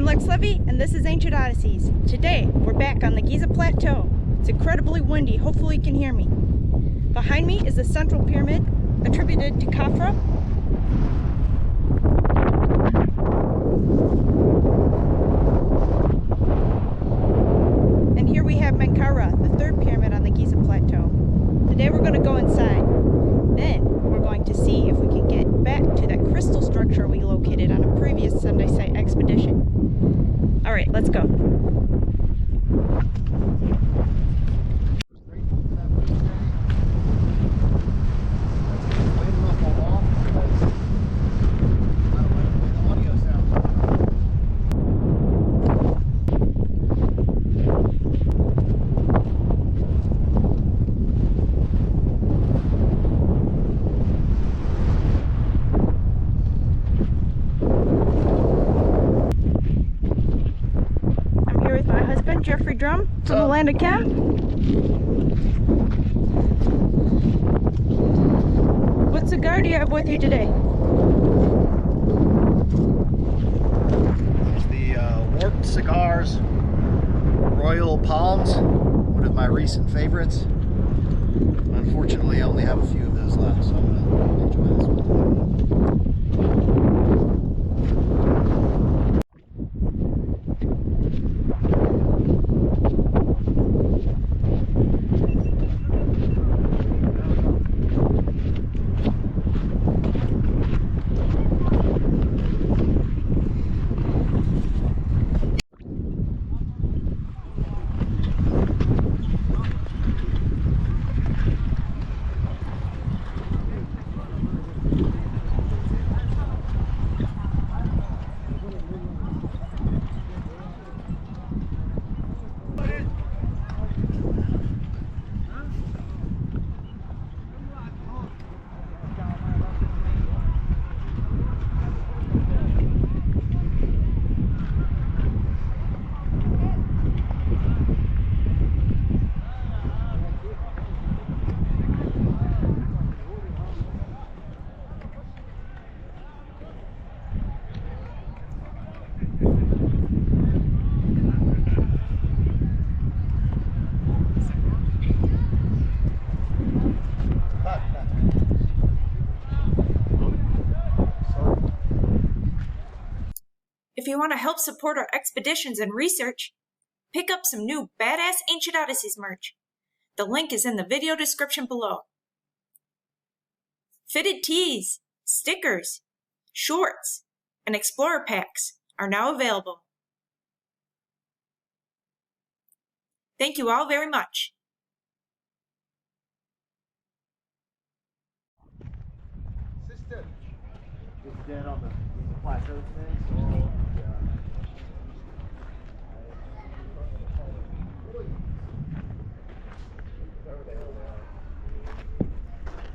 And this is Ancient Odysseys. Today, we're back on the Giza Plateau. It's incredibly windy. Hopefully you can hear me. Behind me is the Central Pyramid, attributed to Khafra. And here we have Menkaure, the third pyramid on the Giza Plateau. Today we're going to go inside. Then, we're going to see if we can get back to that crystal structure we located on a previous Sunday site expedition. Alright, let's go. Drum from the land of Chem. What cigar do you have with you today? It's the Warped Cigars Royal Palms, one of my recent favorites. Unfortunately, I only have a few of those left, so I'm going to enjoy this one. If you want to help support our expeditions and research, pick up some new badass Ancient Odysseys merch. The link is in the video description below. Fitted tees, stickers, shorts, and explorer packs are now available. Thank you all very much. Sister, is dead on the plateau today, so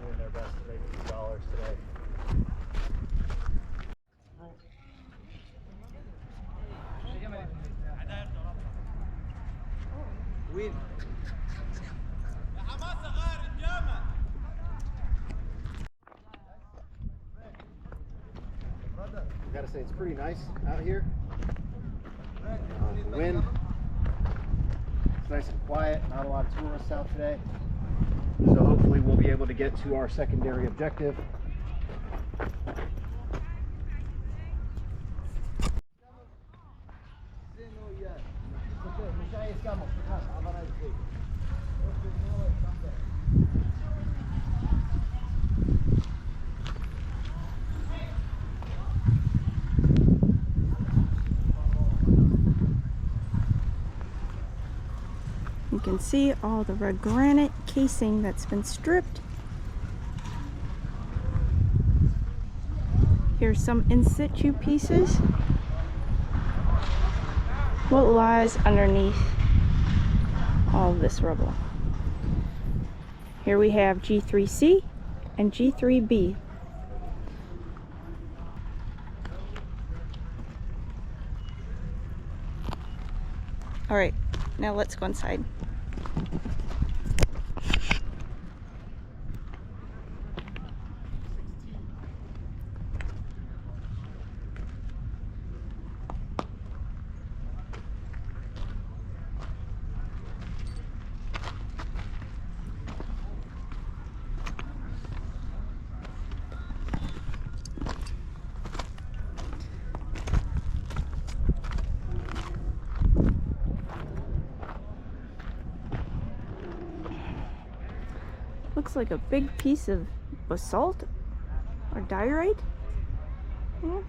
doing their best to make $2 today. وين؟ I gotta say, it's pretty nice out here. The wind, it's nice and quiet, not a lot of tourists out today. So hopefully we'll be able to get to our secondary objective. You can see all the red granite casing that's been stripped. Here's some in situ pieces. What lies underneath all of this rubble? Here we have G3C and G3B. All right, now let's go inside. looks like a big piece of basalt or diorite. Yeah.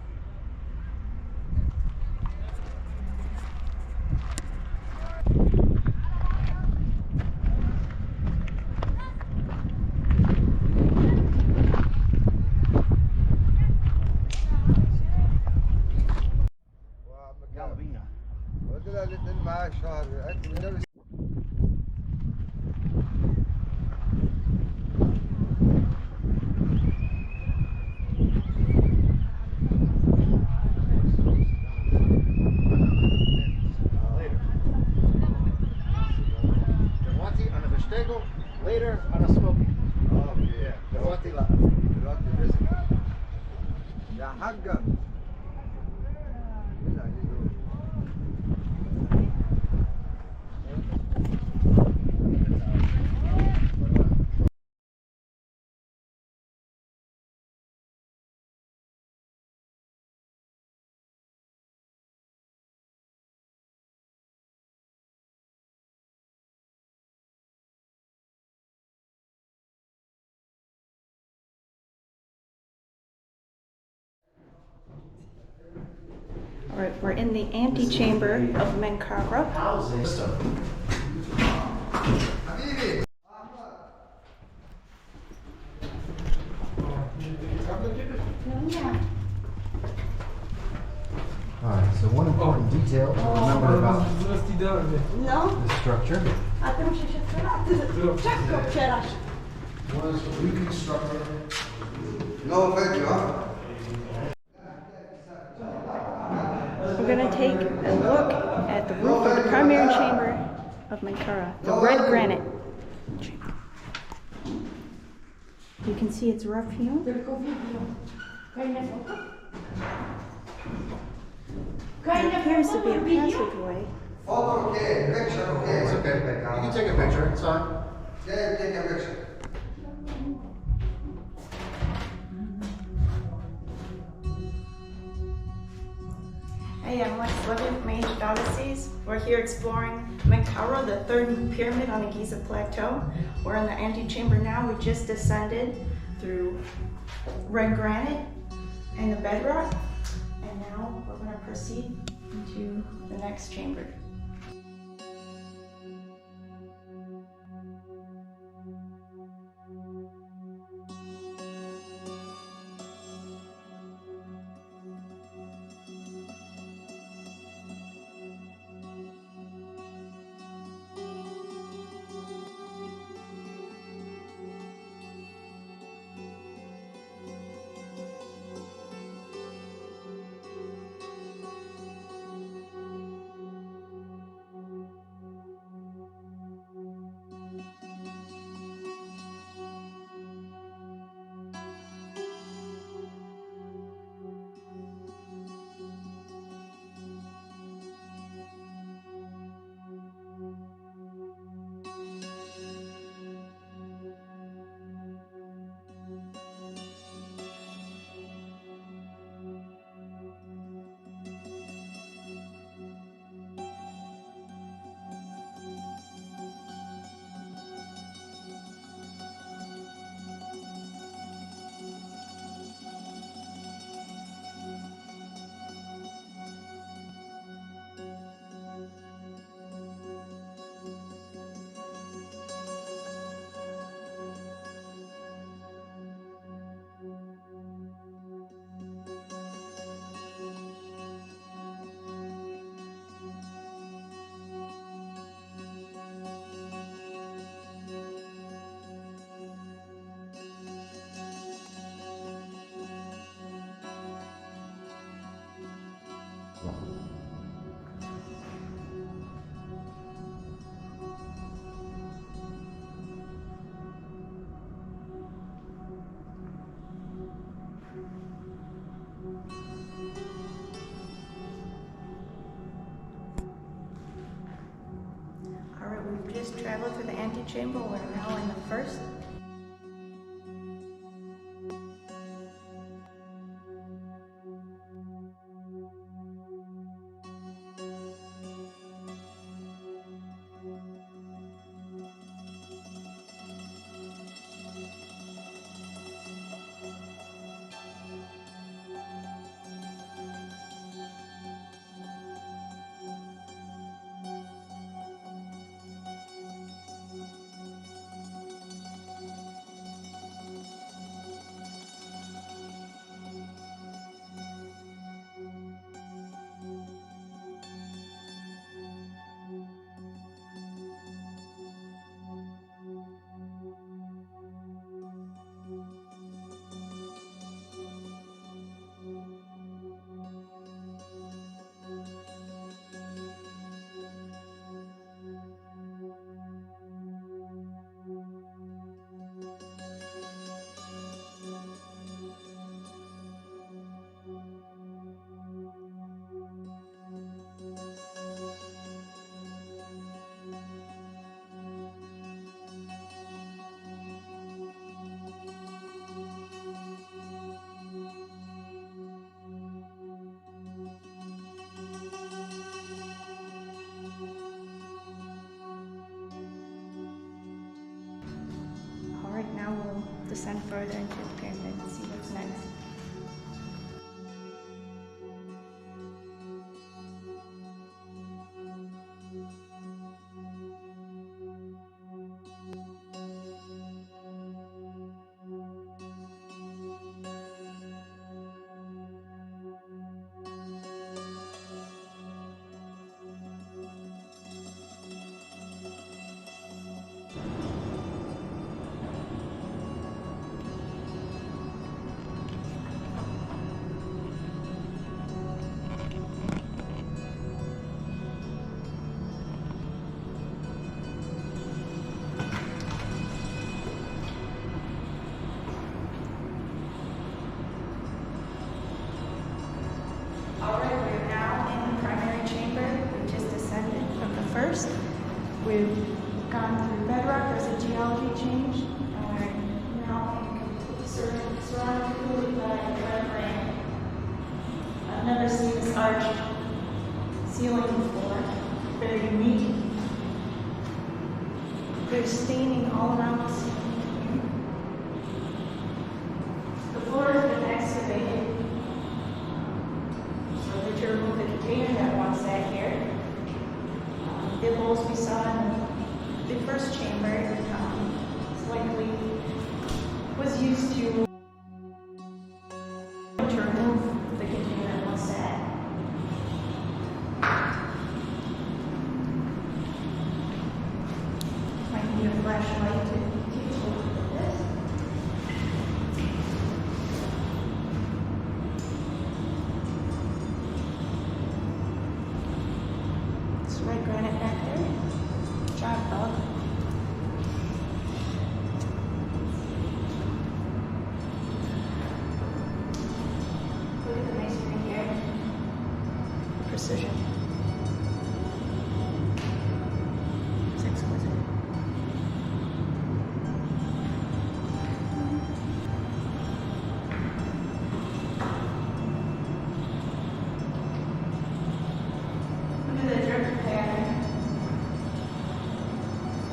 Later on a smoky. Yeah. دلوقتي لا. دلوقتي رزق. يا حقا. Alright, we're in the antechamber of Menkaure. Alright, so one important detail to remember about this structure was reconstructed. No, thank you. We're going to take a look at the roof of the primary chamber of Menkaure, the red granite chamber. You can see it's rough hewn. There appears to be a passageway. Okay, picture, okay. It's okay. You can take a picture, it's fine. Yeah, take a picture. Hey, I'm Lex Levitt from Ancient Odysseys. We're here exploring Menkaure, the third pyramid on the Giza Plateau. We're in the antechamber now. We just descended through red granite and the bedrock. And now we're going to proceed into the next chamber. We've just traveled through the antechamber. We're now in the first. descend further into the pyramid and see what's next. Alright, we're now in the primary chamber. We just descended from the first. We've gone through bedrock, there's a geology change, and we're now surrounded completely by red granite. I've never seen this arched ceiling before. Very unique. There's staining all around the ceiling. The floor has been excavated. To remove the container that once sat here. The holes we saw in the first chamber likely was used to remove the container that once sat. Might need a flashlight to take a look at this. Red granite back there. Good job, dog. Look at the masonry here. Precision. It's exquisite. Look at the drip pattern.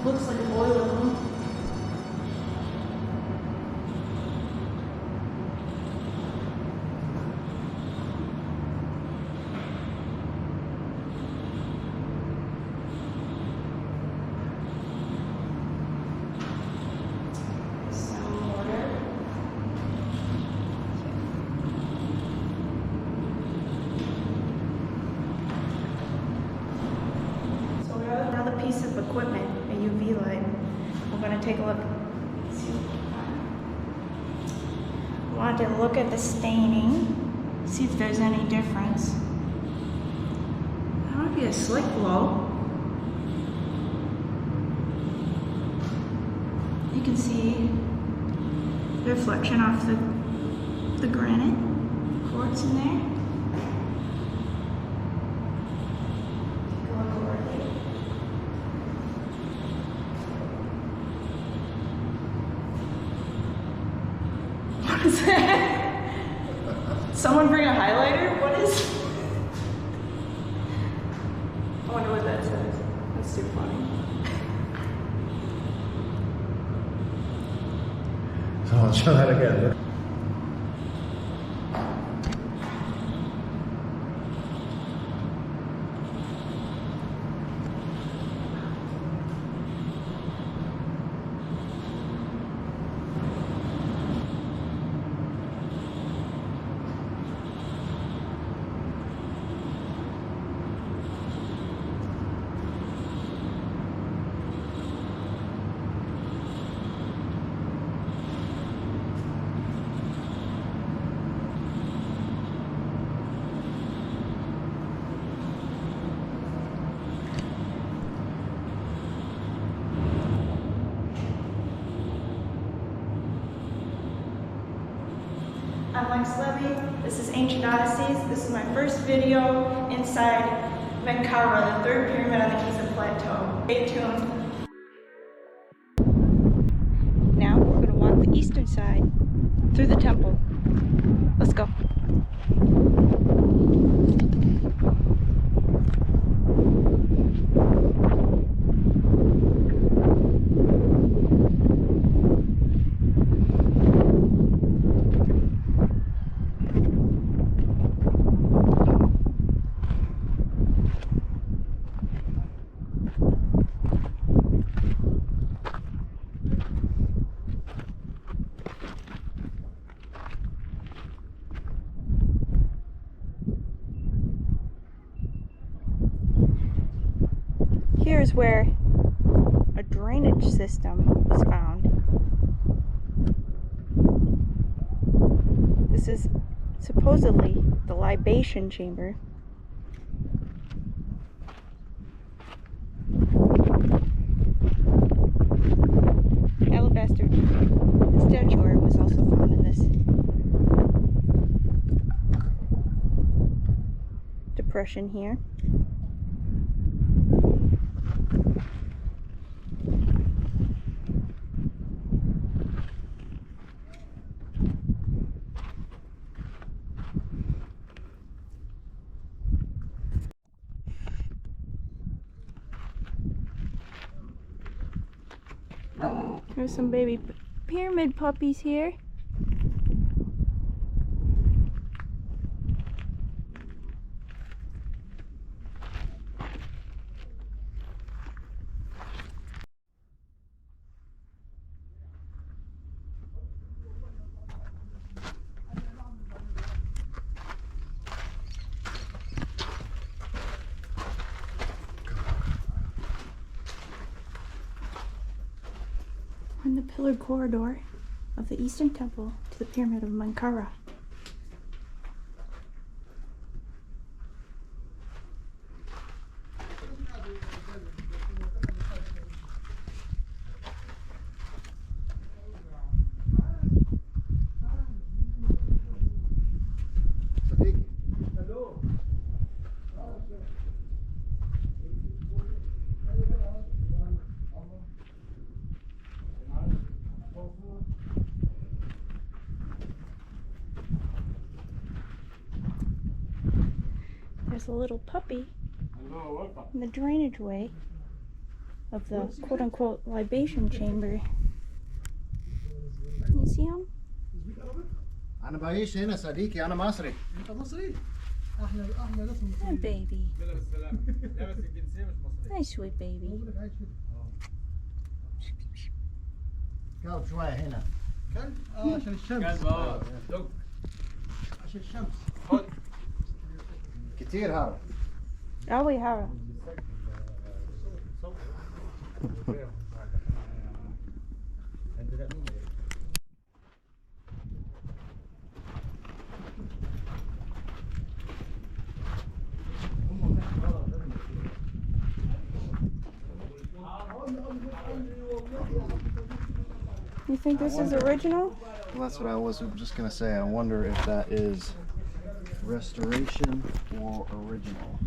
Looks like a boiler room. Some mortar. So we have another piece of equipment, a UV light. We're going to take a look. I want to look at the staining, see if there's any difference. That might be a slick glow. You can see the reflection off the granite quartz in there. Take a look over there. What is that? Someone bring a highlighter? What is? I wonder what that says. That's too funny. So I'll show that again. I'm Lex Levy. This is Ancient Odysseys. This is my first video inside Menkaure, the third pyramid on the Giza Plateau. Stay tuned. Now we're going to walk the eastern side through the temple. Let's go. here's where a drainage system was found. This is supposedly the libation chamber. Alabaster statuary was also found in this depression here. There's some baby pyramid puppies here. In the pillared corridor of the Eastern Temple to the Pyramid of Menkaure. There's a little puppy in the drainage way of the quote-unquote libation chamber. Can you see him? أنا بعيش هنا صديقي أنا مصري. أنت مصري؟ أحلى رسم Hey, baby. لا بس الجنسية مش مصرية. Nice sweet baby. كلب شوية هنا. كلب؟ عشان الشمس. كلب دوق عشان الشمس. خد كتير هذا. Oh, we have. You think this is original? Well, that's what I was just gonna say. I wonder if that is restoration or original.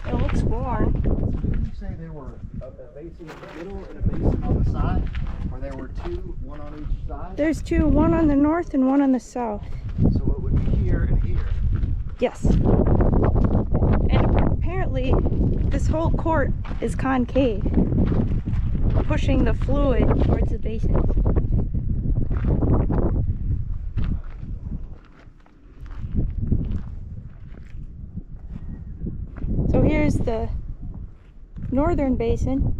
It looks worn. Didn't you say there were a basin in the middle and a basin on the side? Or there were two, one on each side? There's two, one on the north and one on the south. So it would be here and here. Yes. And apparently this whole court is concave, pushing the fluid towards the basins. So here's the northern basin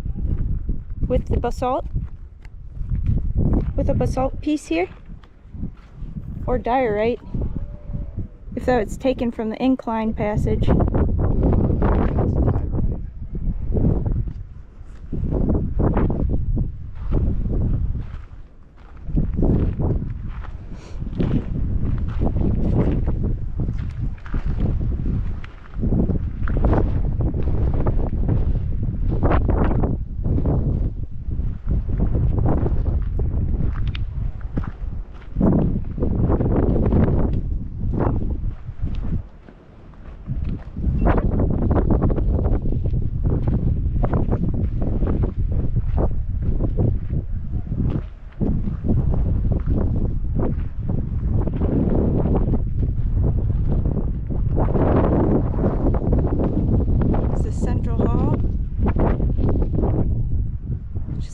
with the basalt, with a basalt piece here, or diorite, if that's taken from the incline passage.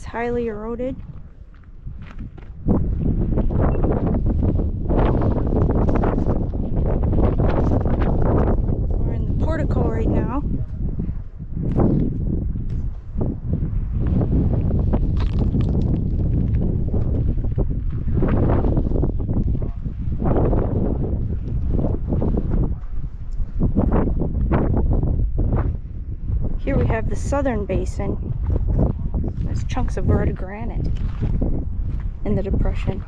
Highly eroded. We're in the portico right now. Here we have the southern basin. There's chunks of red granite in the depression.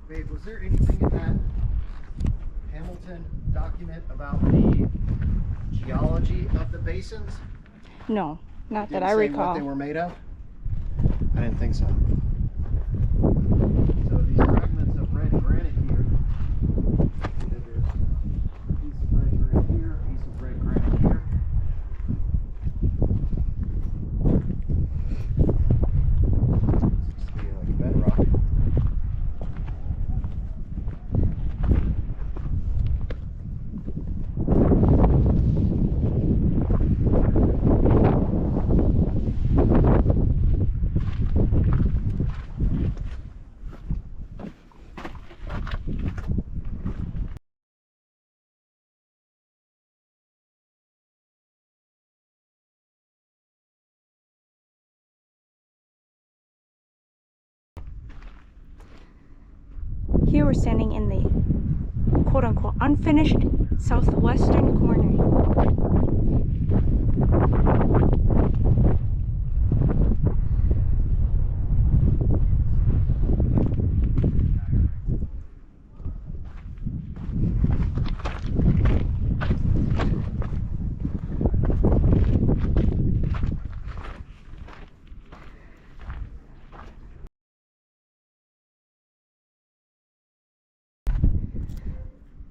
Babe, was there anything in that Hamilton document about the geology of the basins? No, not that Didn't I say recall. what they were made of? I didn't think so. So these fragments of red granite here, there's a piece of red granite here, a piece of red granite here. Seems to be like bedrock. Here we're standing in the quote-unquote unfinished southwestern corner.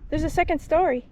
There's a second story.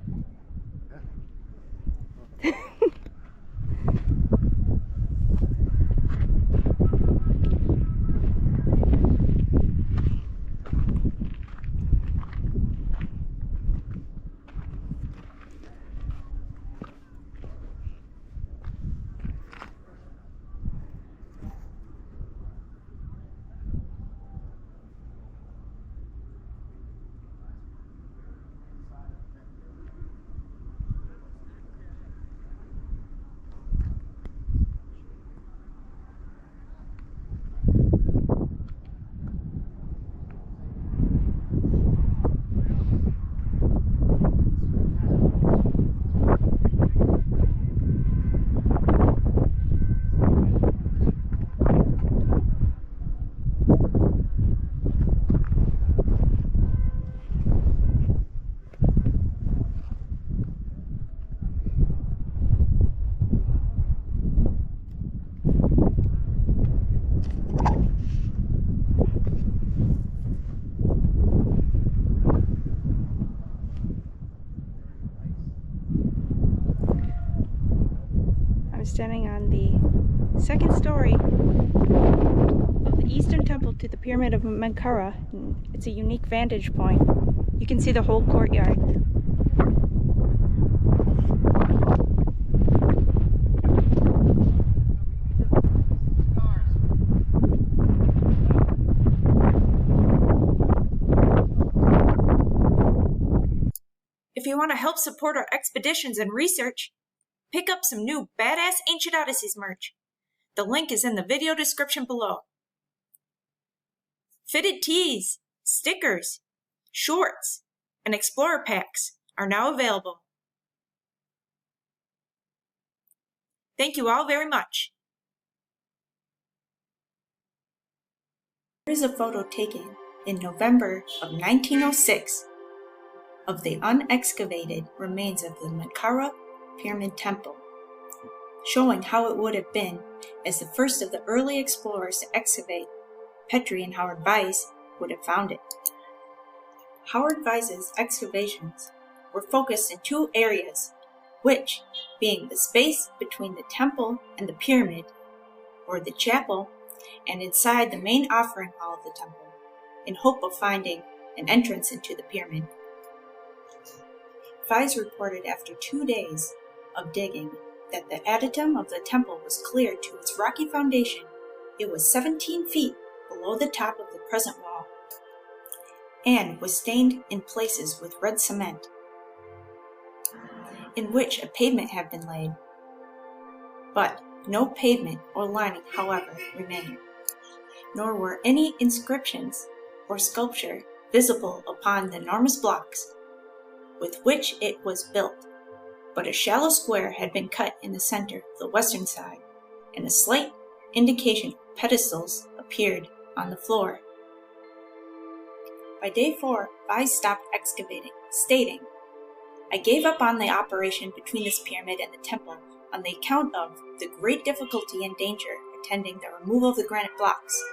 Standing on the second story of the eastern temple to the pyramid of Menkaure. It's a unique vantage point. You can see the whole courtyard. If you want to help support our expeditions and research, pick up some new badass Ancient Odysseys merch. The link is in the video description below. Fitted tees, stickers, shorts, and explorer packs are now available. Thank you all very much. Here's a photo taken in November of 1906 of the unexcavated remains of the Menkaure Pyramid Temple, showing how it would have been as the first of the early explorers to excavate. Petrie and Howard Weiss would have found it. Howard Weiss's excavations were focused in two areas, which, being the space between the temple and the pyramid, or the chapel, and inside the main offering hall of the temple, in hope of finding an entrance into the pyramid. Weiss reported after 2 days of digging that the adytum of the temple was cleared to its rocky foundation. It was 17 feet below the top of the present wall, and was stained in places with red cement, in which a pavement had been laid. But no pavement or lining, however, remained, nor were any inscriptions or sculpture visible upon the enormous blocks with which it was built, but a shallow square had been cut in the center of the western side, and a slight indication of pedestals appeared on the floor. By day 4, Weiss stopped excavating, stating, "I gave up on the operation between this pyramid and the temple on the account of the great difficulty and danger attending the removal of the granite blocks,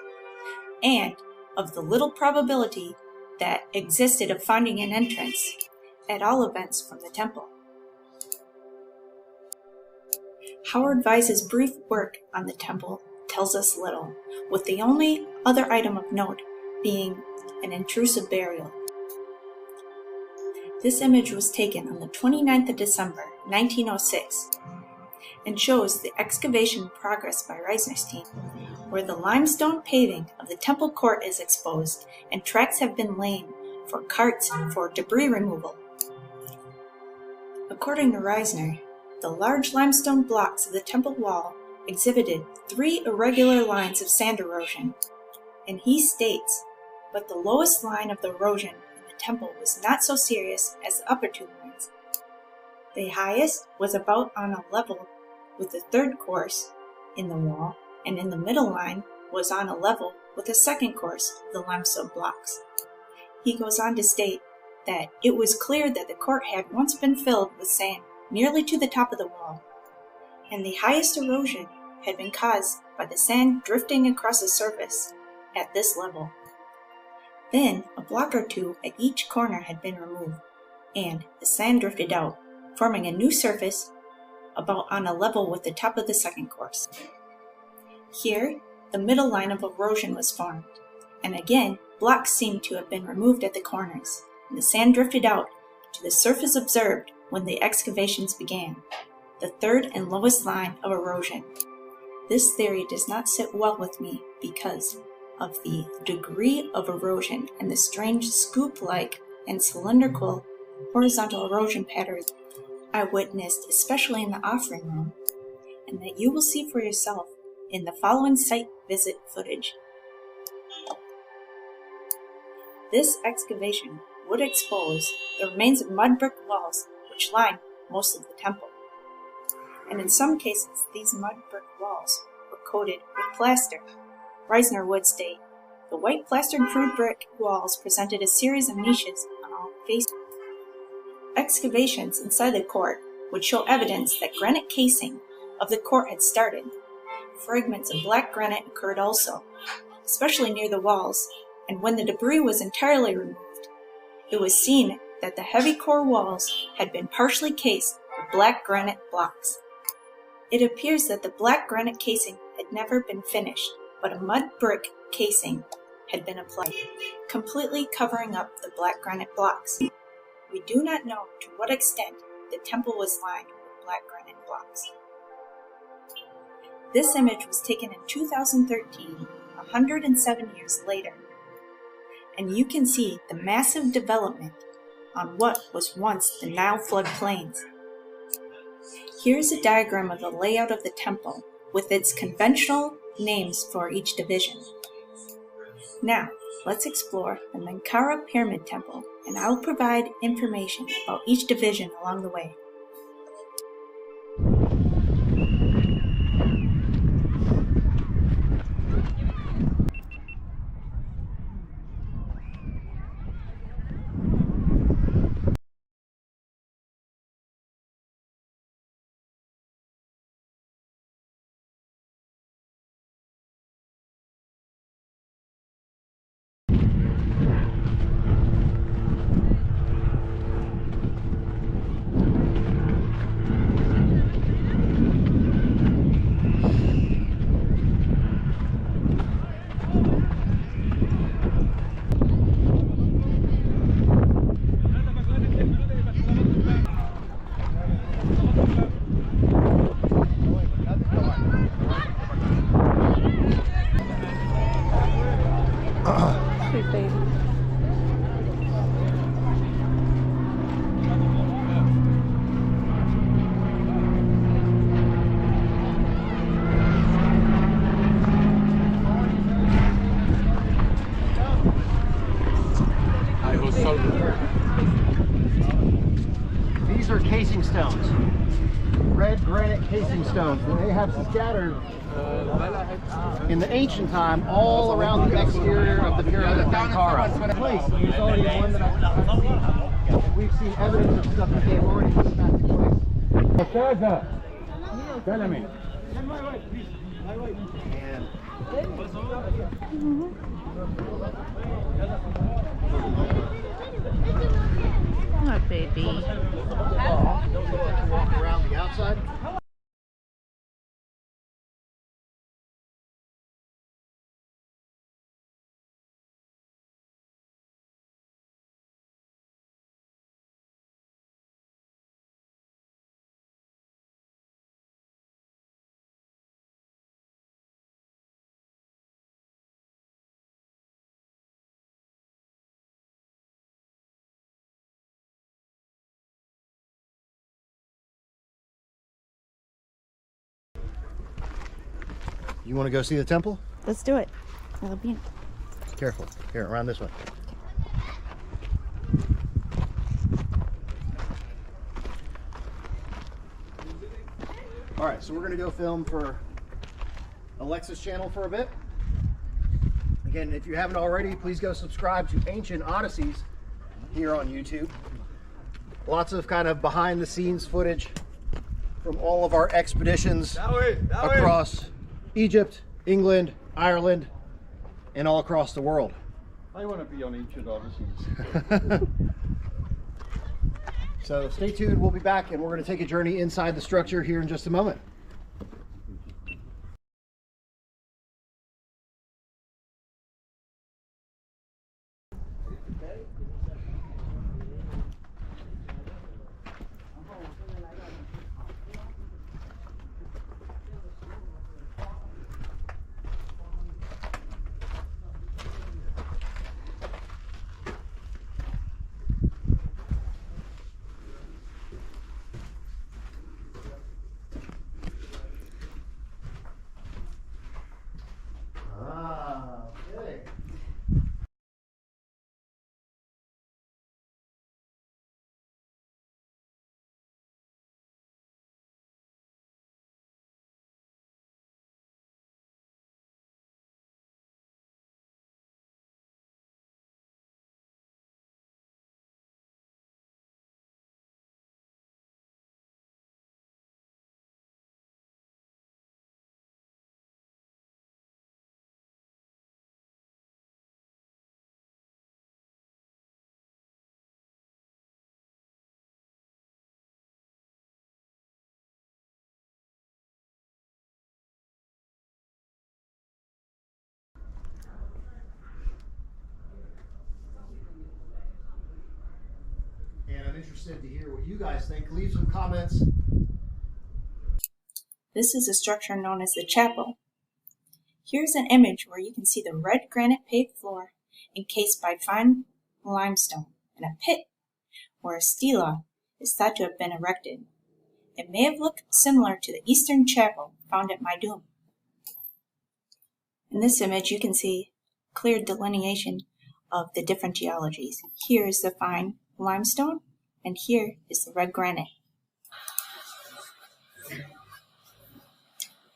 and of the little probability that existed of finding an entrance, at all events from the temple." Howard Weiss's brief work on the temple tells us little, with the only other item of note being an intrusive burial. This image was taken on the 29th of December, 1906, and shows the excavation progress by Reisner's team, where the limestone paving of the temple court is exposed and tracks have been laid for carts for debris removal. According to Reisner, the large limestone blocks of the temple wall exhibited 3 irregular lines of sand erosion, and he states, but the lowest line of the erosion in the temple was not so serious as the upper 2 lines. The highest was about on a level with the 3rd course in the wall, and in the middle line was on a level with the 2nd course of the limestone blocks. He goes on to state that it was clear that the court had once been filled with sand nearly to the top of the wall, and the highest erosion had been caused by the sand drifting across the surface at this level. Then a block or 2 at each corner had been removed, and the sand drifted out, forming a new surface about on a level with the top of the 2nd course. Here, the middle line of erosion was formed, and again blocks seemed to have been removed at the corners, and the sand drifted out to the surface observed when the excavations began, the 3rd and lowest line of erosion. This theory does not sit well with me because of the degree of erosion and the strange scoop-like and cylindrical horizontal erosion patterns I witnessed, especially in the offering room, and that you will see for yourself in the following site visit footage. This excavation would expose the remains of mud brick walls which line most of the temple, and in some cases these mud brick walls were coated with plaster. Reisner would state, the white plastered crude brick walls presented a series of niches on all faces. Excavations inside the court would show evidence that granite casing of the court had started. Fragments of black granite occurred also, especially near the walls, and when the debris was entirely removed, it was seen that the heavy core walls had been partially cased with black granite blocks. It appears that the black granite casing had never been finished, but a mud brick casing had been applied, completely covering up the black granite blocks. We do not know to what extent the temple was lined with black granite blocks. This image was taken in 2013, 107 years later, and you can see the massive development on what was once the Nile flood plains. Here's a diagram of the layout of the temple with its conventional names for each division. Now, let's explore the Menkaure Pyramid Temple, and I will provide information about each division along the way. These are casing stones. Red granite casing stones. And they have scattered in the ancient time all around the exterior of the pyramid of Menkaure. Place. There's already one that I've seen. And we've seen evidence of stuff that they've already put back in place. And What, baby? walk around the outside. You want to go see the temple? Let's do it. It'll be. Careful. Here, around this way. All right, so we're going to go film for Alexa's channel for a bit. Again, if you haven't already, please go subscribe to Ancient Odysseys here on YouTube. Lots of kind of behind the scenes footage from all of our expeditions across Egypt, England, Ireland, and all across the world. I want to be on Ancient Odysseys. So stay tuned, we'll be back and we're going to take a journey inside the structure here in just a moment. Okay. And I'm interested to hear what you guys think. Leave some comments. This is a structure known as the chapel. Here's an image where you can see the red granite paved floor encased by fine limestone and a pit where a stela is thought to have been erected. It may have looked similar to the Eastern Chapel found at Maidum. In this image you can see clear delineation of the different geologies. Here is the fine limestone and here is the red granite.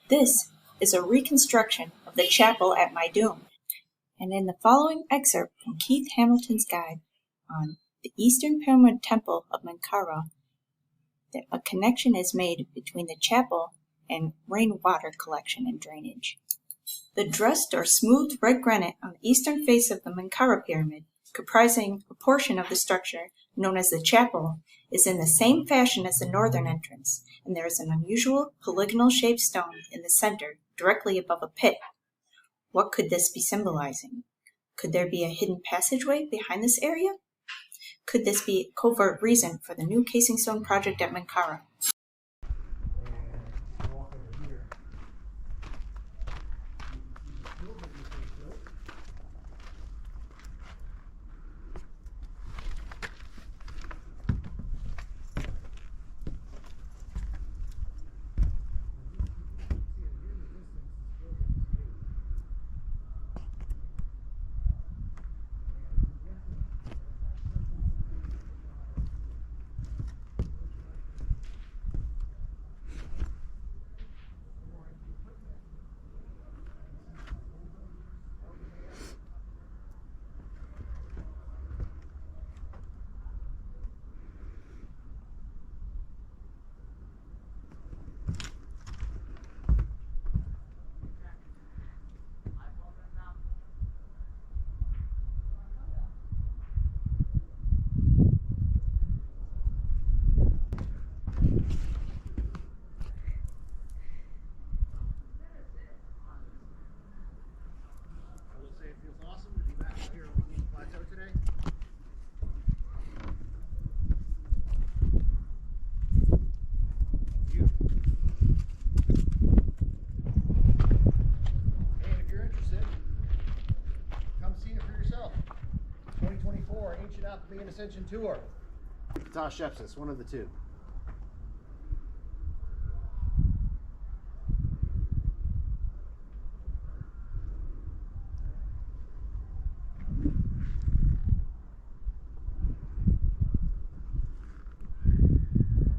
This is a reconstruction of the chapel at Maidum, and in the following excerpt from Keith Hamilton's guide on the Eastern Pyramid Temple of Menkaure, a connection is made between the chapel and rainwater collection and drainage. The dressed or smoothed red granite on the eastern face of the Menkaure pyramid, comprising a portion of the structure known as the chapel, is in the same fashion as the northern entrance, and there is an unusual polygonal-shaped stone in the center, directly above a pit. What could this be symbolizing? Could there be a hidden passageway behind this area? Could this be a covert reason for the new casing stone project at Menkaure? Second Ascension Tour. Shepsis, one of the two.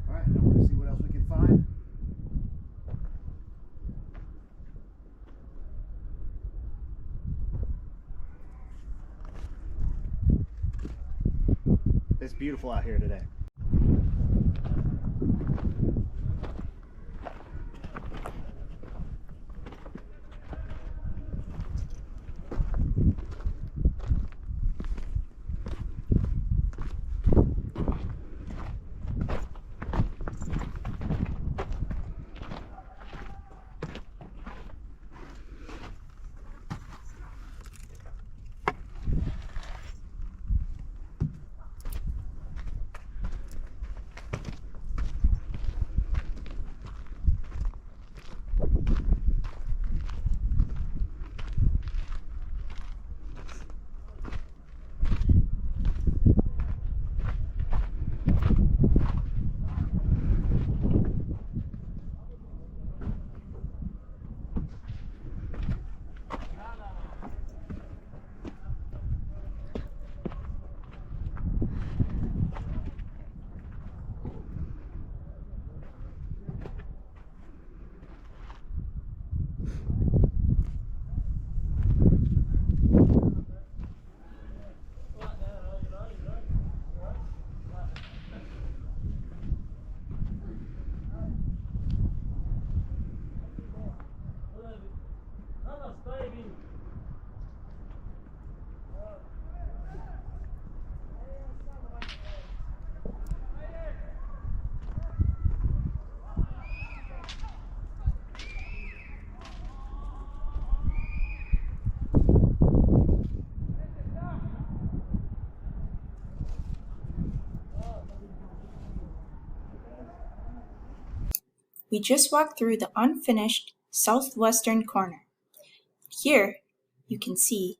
Alright, now we're going to see what else we can find. It's beautiful out here today. We just walked through the unfinished southwestern corner. Here, you can see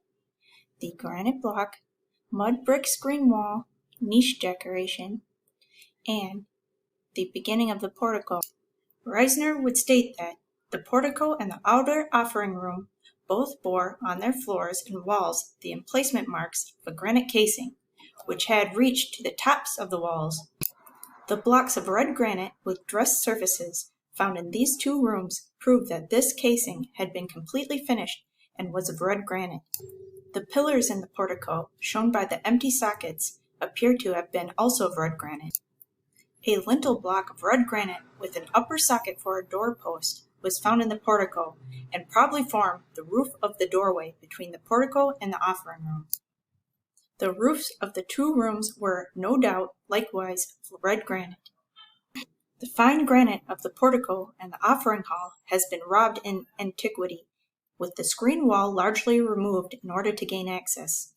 the granite block, mud brick screen wall, niche decoration, and the beginning of the portico. Reisner would state that the portico and the outer offering room both bore on their floors and walls the emplacement marks of a granite casing, which had reached to the tops of the walls. The blocks of red granite with dressed surfaces found in these two rooms prove that this casing had been completely finished and was of red granite. The pillars in the portico, shown by the empty sockets, appear to have been also of red granite. A lintel block of red granite with an upper socket for a doorpost was found in the portico and probably formed the roof of the doorway between the portico and the offering room. The roofs of the two rooms were, no doubt, likewise red granite. The fine granite of the portico and the offering hall has been robbed in antiquity, with the screen wall largely removed in order to gain access.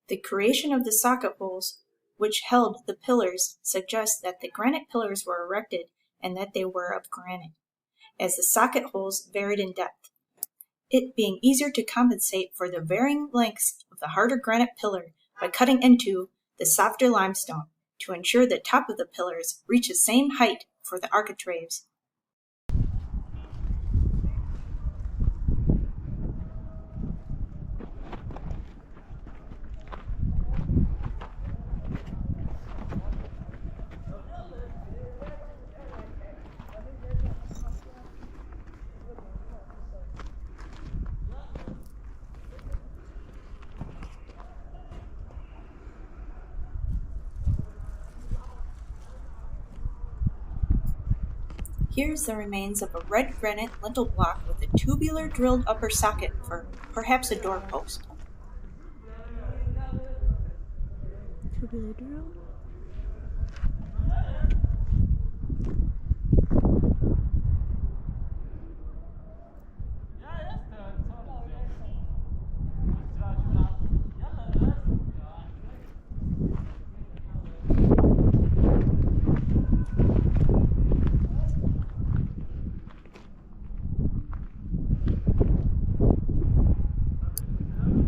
The creation of the socket holes which held the pillars suggests that the granite pillars were erected and that they were of granite, as the socket holes varied in depth, it being easier to compensate for the varying lengths of the harder granite pillar by cutting into the softer limestone to ensure the top of the pillars reach the same height for the architraves. Here's the remains of a red granite lintel block with a tubular drilled upper socket for perhaps a doorpost. Tubular drill?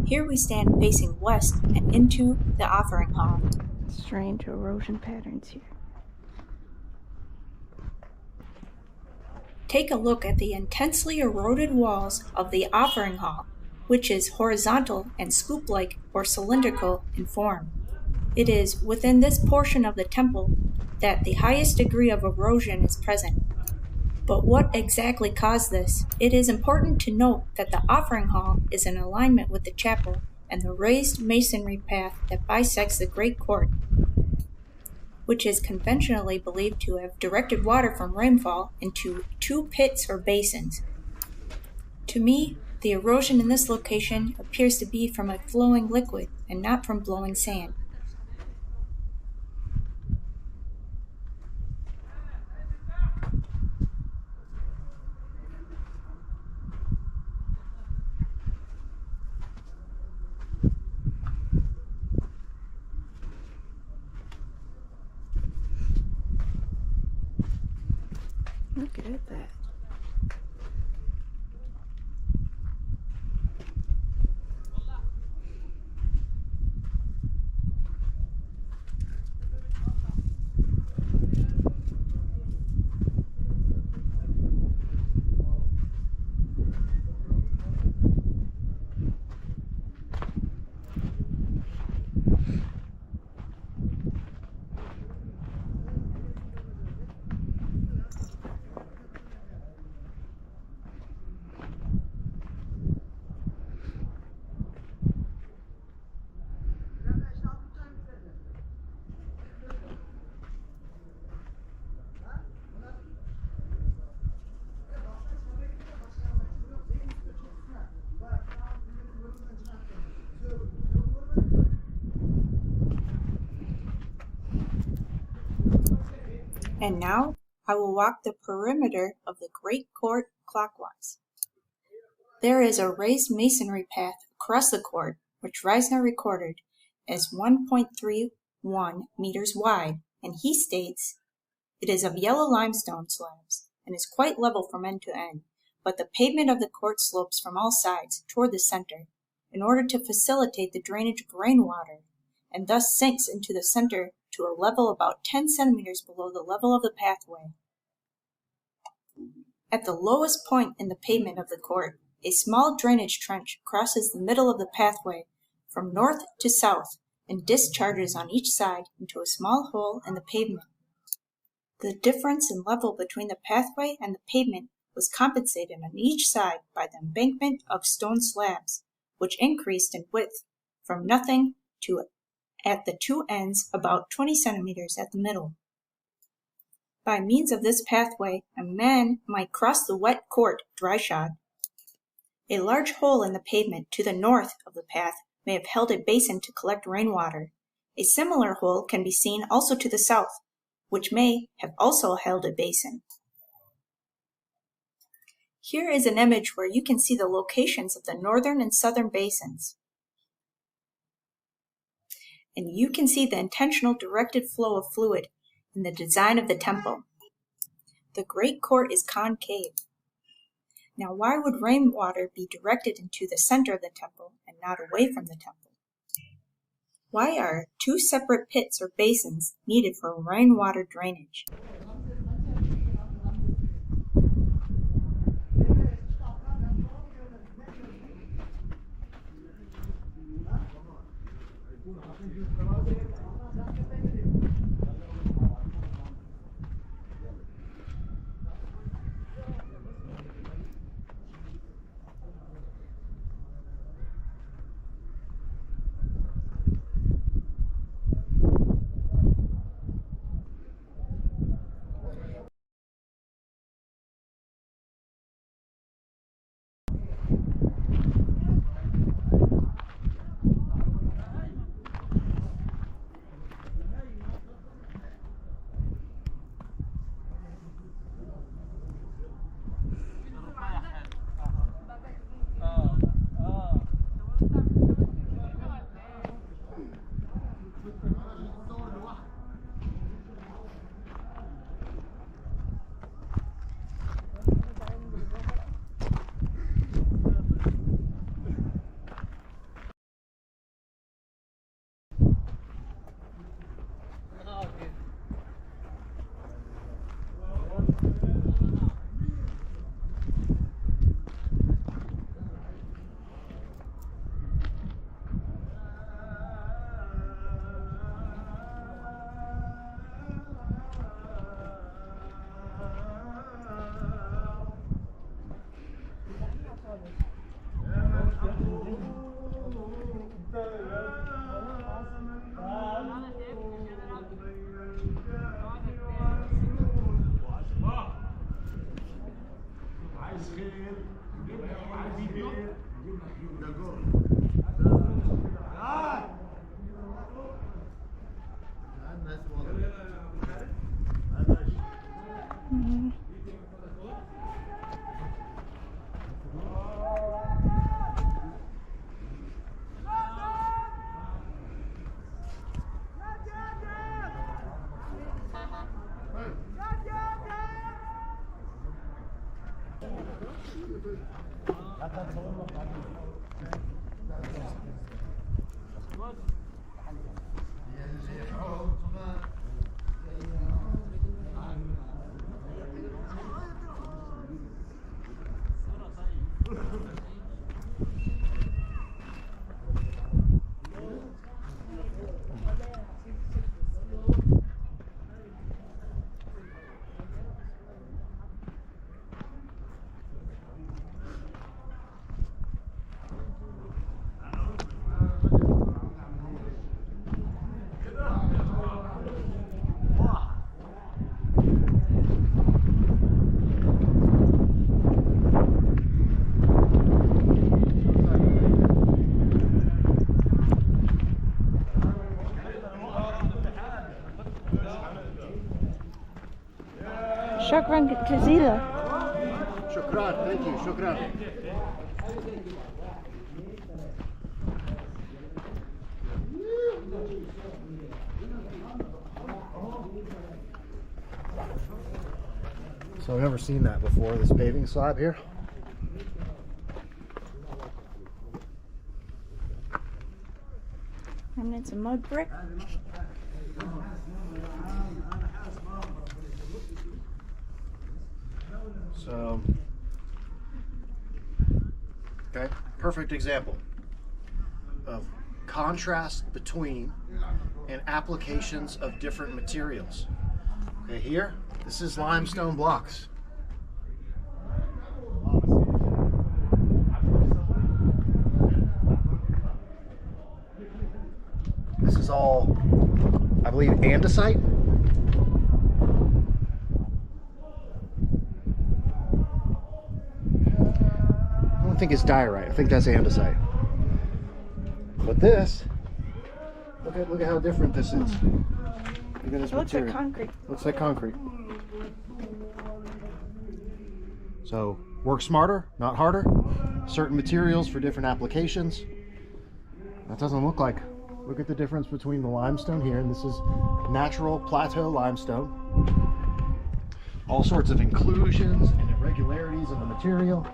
Here we stand facing west and into the offering hall. Strange erosion patterns here. Take a look at the intensely eroded walls of the offering hall, which is horizontal and scoop-like or cylindrical in form. It is within this portion of the temple that the highest degree of erosion is present. But what exactly caused this? It is important to note that the offering hall is in alignment with the chapel and the raised masonry path that bisects the great court, which is conventionally believed to have directed water from rainfall into two pits or basins. To me, the erosion in this location appears to be from a flowing liquid and not from blowing sand. Look at that. And now I will walk the perimeter of the great court clockwise. There is a raised masonry path across the court, which Reisner recorded as 1.31 meters wide, and he states, "It is of yellow limestone slabs, and is quite level from end to end, but the pavement of the court slopes from all sides toward the center, in order to facilitate the drainage of rainwater, and thus sinks into the center to a level about 10 centimeters below the level of the pathway. At the lowest point in the pavement of the court, a small drainage trench crosses the middle of the pathway from north to south and discharges on each side into a small hole in the pavement. The difference in level between the pathway and the pavement was compensated on each side by the embankment of stone slabs, which increased in width from nothing to at the two ends about 20 centimeters at the middle. By means of this pathway, a man might cross the wet court dry-shod. A large hole in the pavement to the north of the path may have held a basin to collect rainwater. A similar hole can be seen also to the south, which may have also held a basin. Here is an image where you can see the locations of the northern and southern basins. And you can see the intentional directed flow of fluid in the design of the temple. The great court is concave. Now, why would rainwater be directed into the center of the temple and not away from the temple? Why are two separate pits or basins needed for rainwater drainage? Mhm. Shukran Kazila. Shukran, thank you, shukran. So I've never seen that before, this paving slab here. Remnants of mud brick. So, okay, perfect example of contrast between and applications of different materials. Okay, here, this is limestone blocks. This is all, I believe, andesite. I think it's diorite. I think that's andesite. But this, look at how different this is. Look at this It looks like material. concrete. Looks like concrete. So work smarter, not harder. Certain materials for different applications. That doesn't look like. Look at the difference between the limestone here, and this is natural plateau limestone. All sorts of inclusions and irregularities in the material.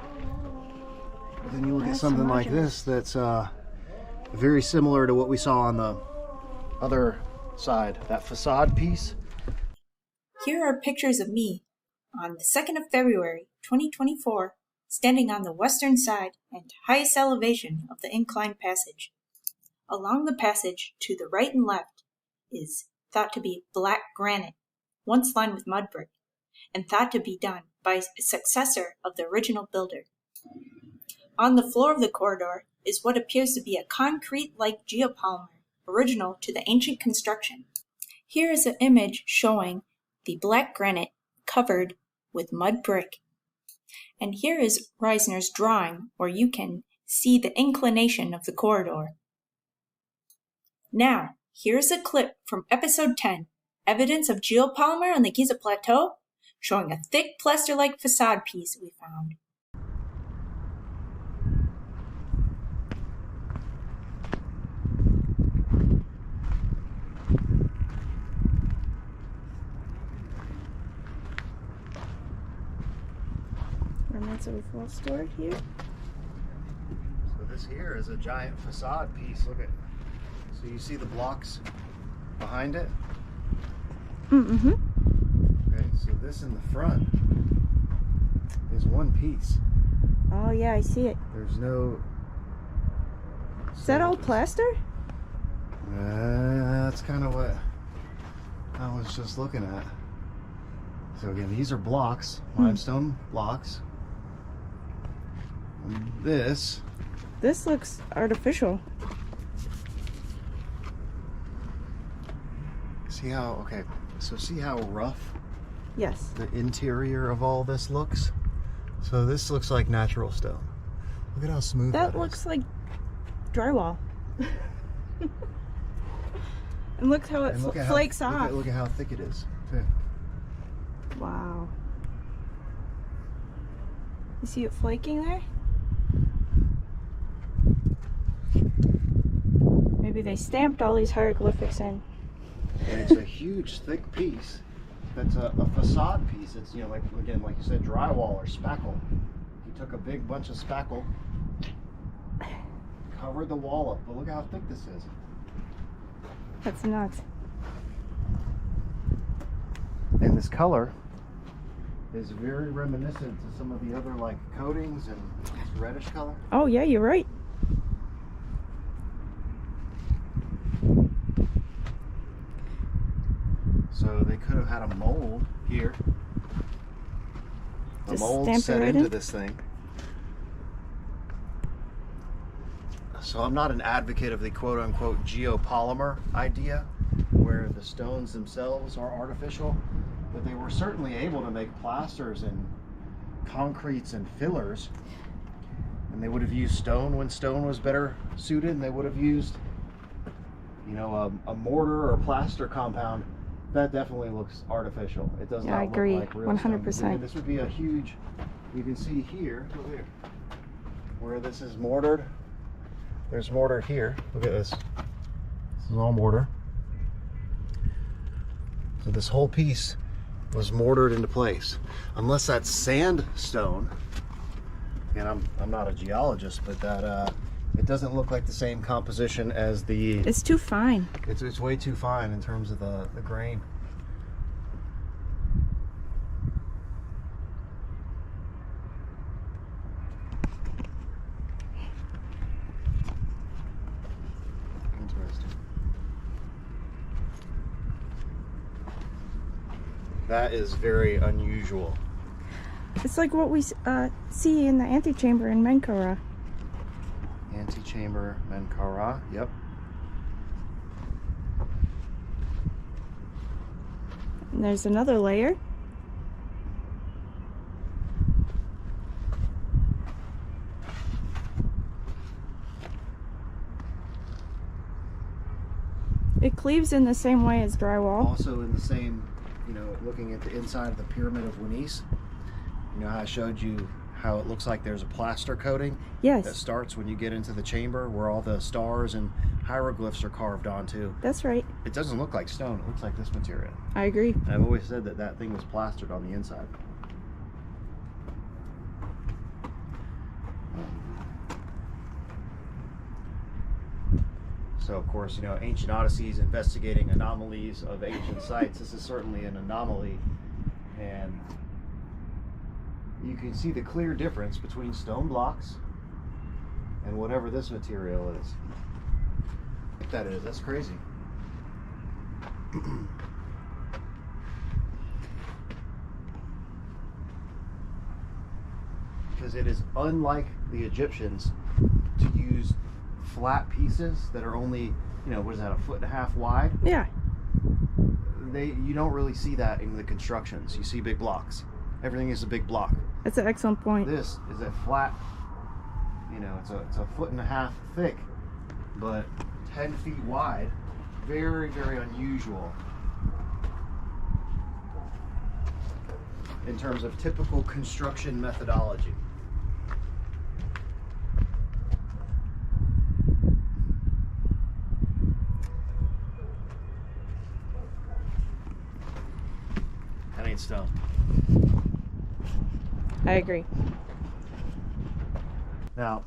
But then you look at something like this that's very similar to what we saw on the other side, that facade piece. Here are pictures of me on the 2nd of February, 2024, standing on the western side and highest elevation of the inclined passage. Along the passage, to the right and left, is thought to be black granite, once lined with mud brick, and thought to be done by a successor of the original builder. On the floor of the corridor is what appears to be a concrete-like geopolymer, original to the ancient construction. Here is an image showing the black granite covered with mud brick. And here is Reisner's drawing, where you can see the inclination of the corridor. Now, here's a clip from episode 10, Evidence of Geopolymer on the Giza Plateau, showing a thick plaster-like facade piece we found. Remnants of well stored here. So this here is a giant facade piece. Look at, so you see the blocks behind it? Mm-hmm. Okay, so this in the front is one piece. Oh yeah, I see it. There's no... Is that all plaster? That's kind of what I was just looking at. So again, these are blocks, limestone blocks. And this looks artificial. see how, okay, so see how rough Yes. the interior of all this looks? So this looks like natural stone. Look at how smooth that That is. looks like drywall. And look how it And look at flakes how, off. Look at how thick it is, too. Wow. You see it flaking there? Maybe they stamped all these hieroglyphics in. And it's a huge, thick piece. That's a facade piece. It's, you know, like, again, like you said, drywall or spackle. He took a big bunch of spackle, covered the wall up, but look how thick this is. That's nuts. And this color is very reminiscent to some of the other, like, coatings and this reddish color. Oh yeah, you're right. So they could have had a mold here. The Just mold stamp it set right into in? this thing. So I'm not an advocate of the quote-unquote geopolymer idea, where the stones themselves are artificial, but they were certainly able to make plasters and concretes and fillers. And they would have used stone when stone was better suited, and they would have used, you know, a mortar or plaster compound. That definitely looks artificial. It does Yeah, not I agree, look like real stone. 100%. This would be a huge, you can see here, look here, where this is mortared. There's mortar here. Look at this. This is all mortar. So this whole piece was mortared into place. Unless that's sandstone, and I'm not a geologist, but that it doesn't look like the same composition as the. It's too fine. It's way too fine in terms of the grain. Interesting. That is very unusual. It's like what we see in the antechamber in Menkaure. Antechamber Menkaure, yep. And there's another layer. It cleaves in the same way as drywall. Also in the same, you know, looking at the inside of the Pyramid of Wenise, you know how I showed you how it looks like there's a plaster coating Yes. that starts when you get into the chamber where all the stars and hieroglyphs are carved onto. That's right. It doesn't look like stone, it looks like this material. I agree. And I've always said that that thing was plastered on the inside. So of course, you know, Ancient Odysseys investigating anomalies of ancient sites. This is certainly an anomaly, and you can see the clear difference between stone blocks and whatever this material is. What that is, that's crazy. Because it is unlike the Egyptians to use flat pieces that are only, you know, what is that, 1.5 feet wide? Yeah. You don't really see that in the constructions. You see big blocks. Everything is a big block. That's an excellent point. This is a flat, you know, it's a 1.5 feet thick, but 10 feet wide. Very, very unusual in terms of typical construction methodology. That ain't stone. I agree. Now,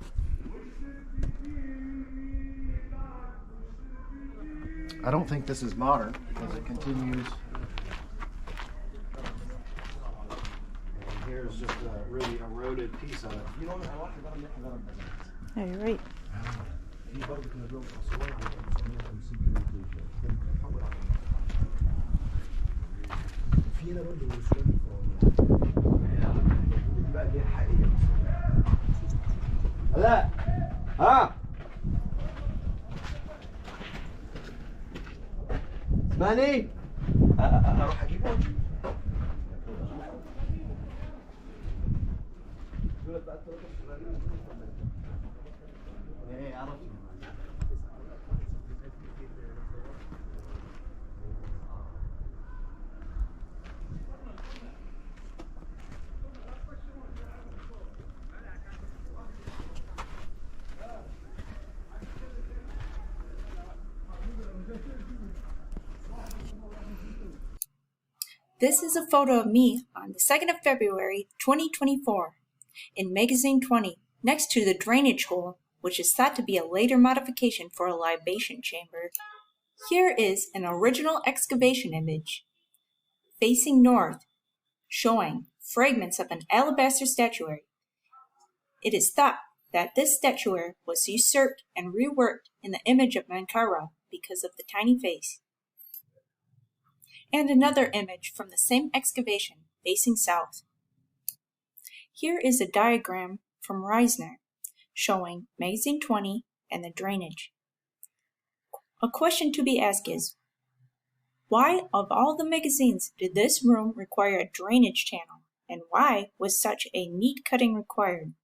I don't think this is modern because it continues. And here's just a really eroded piece of it. Yeah, you're right. لا ها اسمعني اروح اجيبه This is a photo of me on the 2nd of February 2024 in Magazine 20 next to the drainage hole, which is thought to be a later modification for a libation chamber. Here is an original excavation image facing north showing fragments of an alabaster statuary. It is thought that this statuary was usurped and reworked in the image of Menkaure because of the tiny face. And another image from the same excavation facing south. Here is a diagram from Reisner showing Magazine 20 and the drainage. A question to be asked is, why of all the magazines did this room require a drainage channel, and why was such a neat cutting required?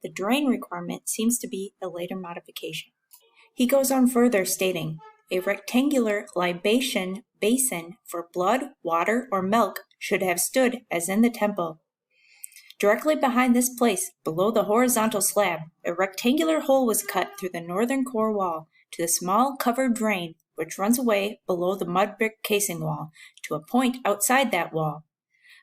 The drain requirement seems to be a later modification. He goes on further stating, a rectangular libation basin for blood, water, or milk should have stood as in the temple. Directly behind this place, below the horizontal slab, a rectangular hole was cut through the northern core wall to the small covered drain which runs away below the mud brick casing wall to a point outside that wall.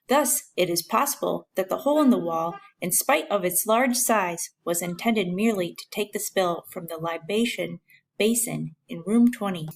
Thus, it is possible that the hole in the wall, in spite of its large size, was intended merely to take the spill from the libation basin in room 20.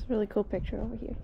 Really cool picture over here.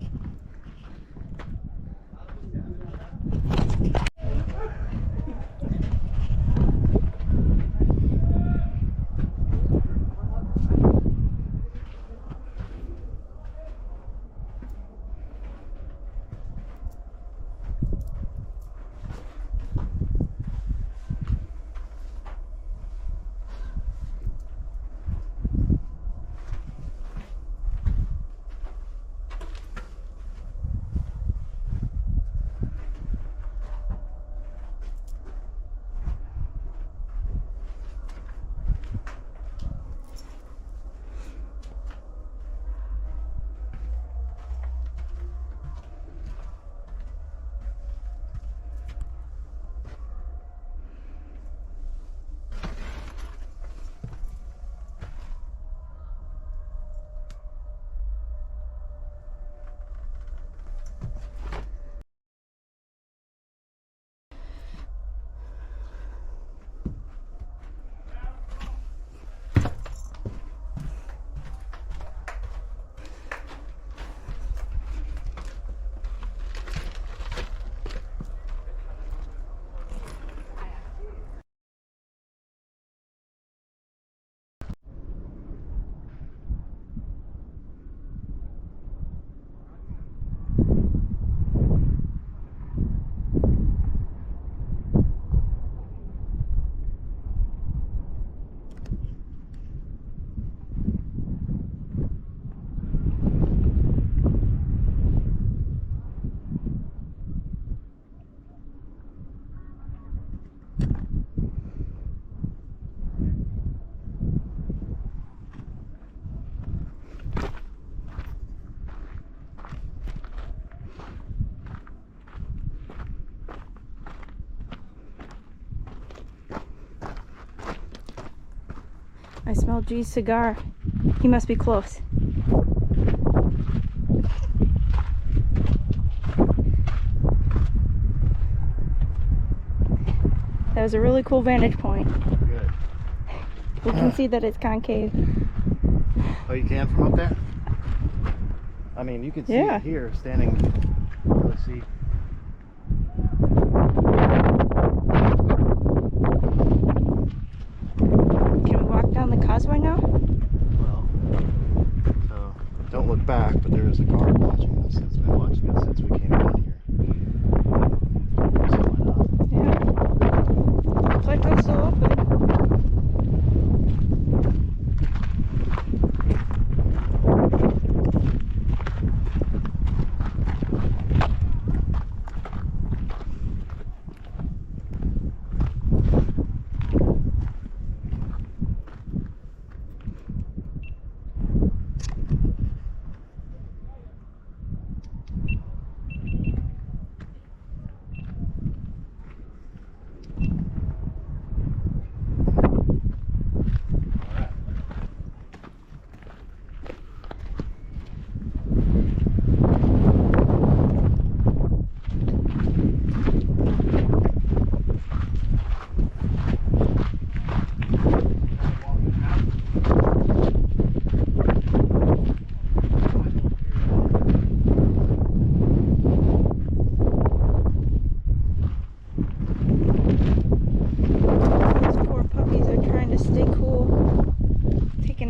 I smell G's cigar. He must be close. That was a really cool vantage point. Good. We can see that it's concave. Oh, you can from up there? I mean, you can see Yeah. it here, standing. Let's see. Can we walk down the causeway now? Well, so don't look back, but there is a car watching us. It's been watching us since we came down here. So why not? Yeah. The plateau's still open.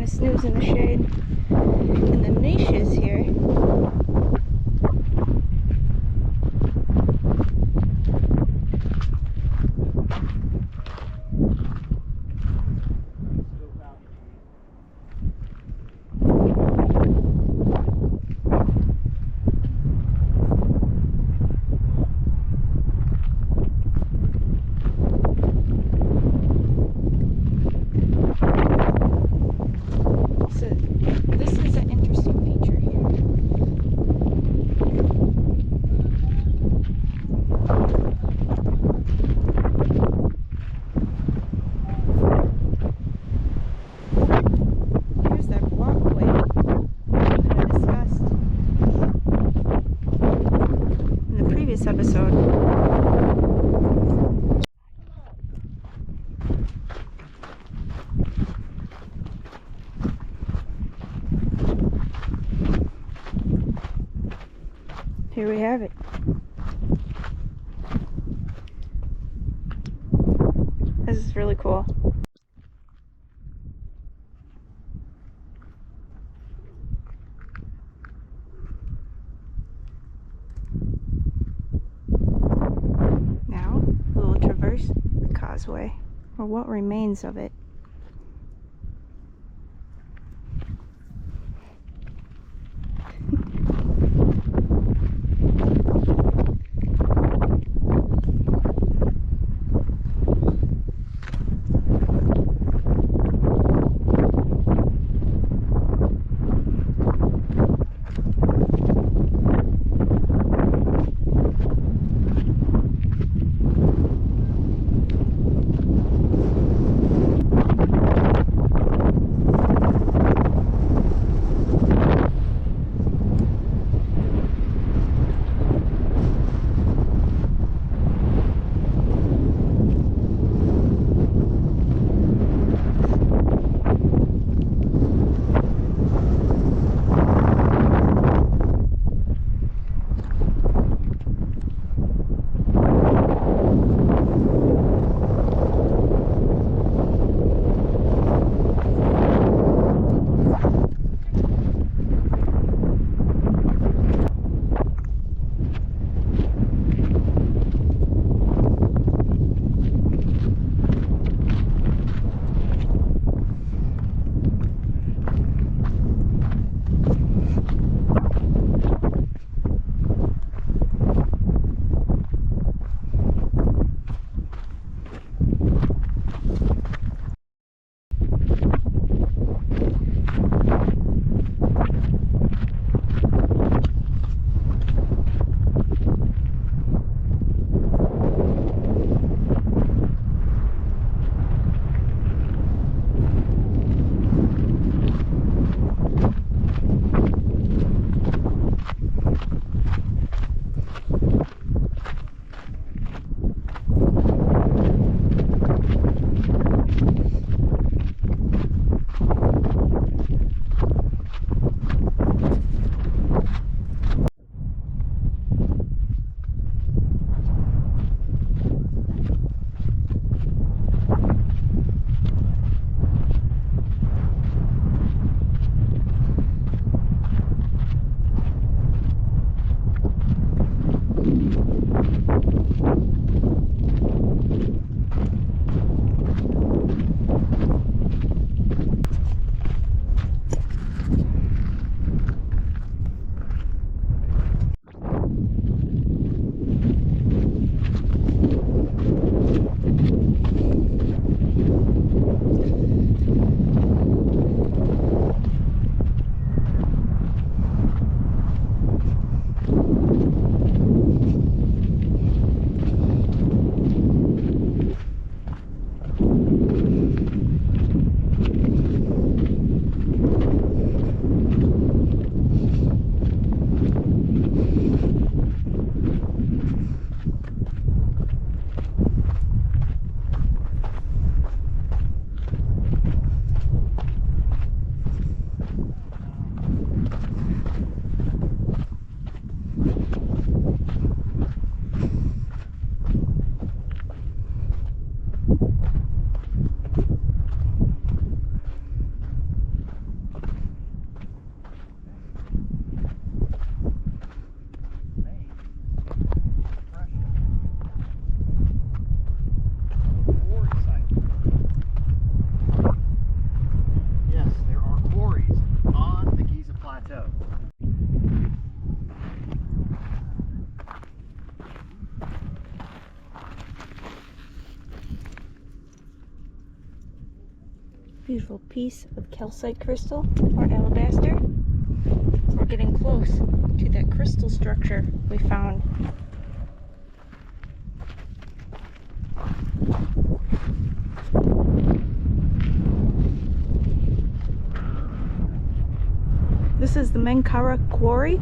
Snooze in the shade. And the niches here. This is an interesting feature here. Here's that walkway that I discussed in the previous episode. Here we have it. This is really cool. Now we will traverse the causeway, or what remains of it. Yes, there are quarries on the Giza Plateau. Beautiful piece of calcite crystal or alabaster. We're getting close to that crystal structure we found. This is the Menkaure quarry.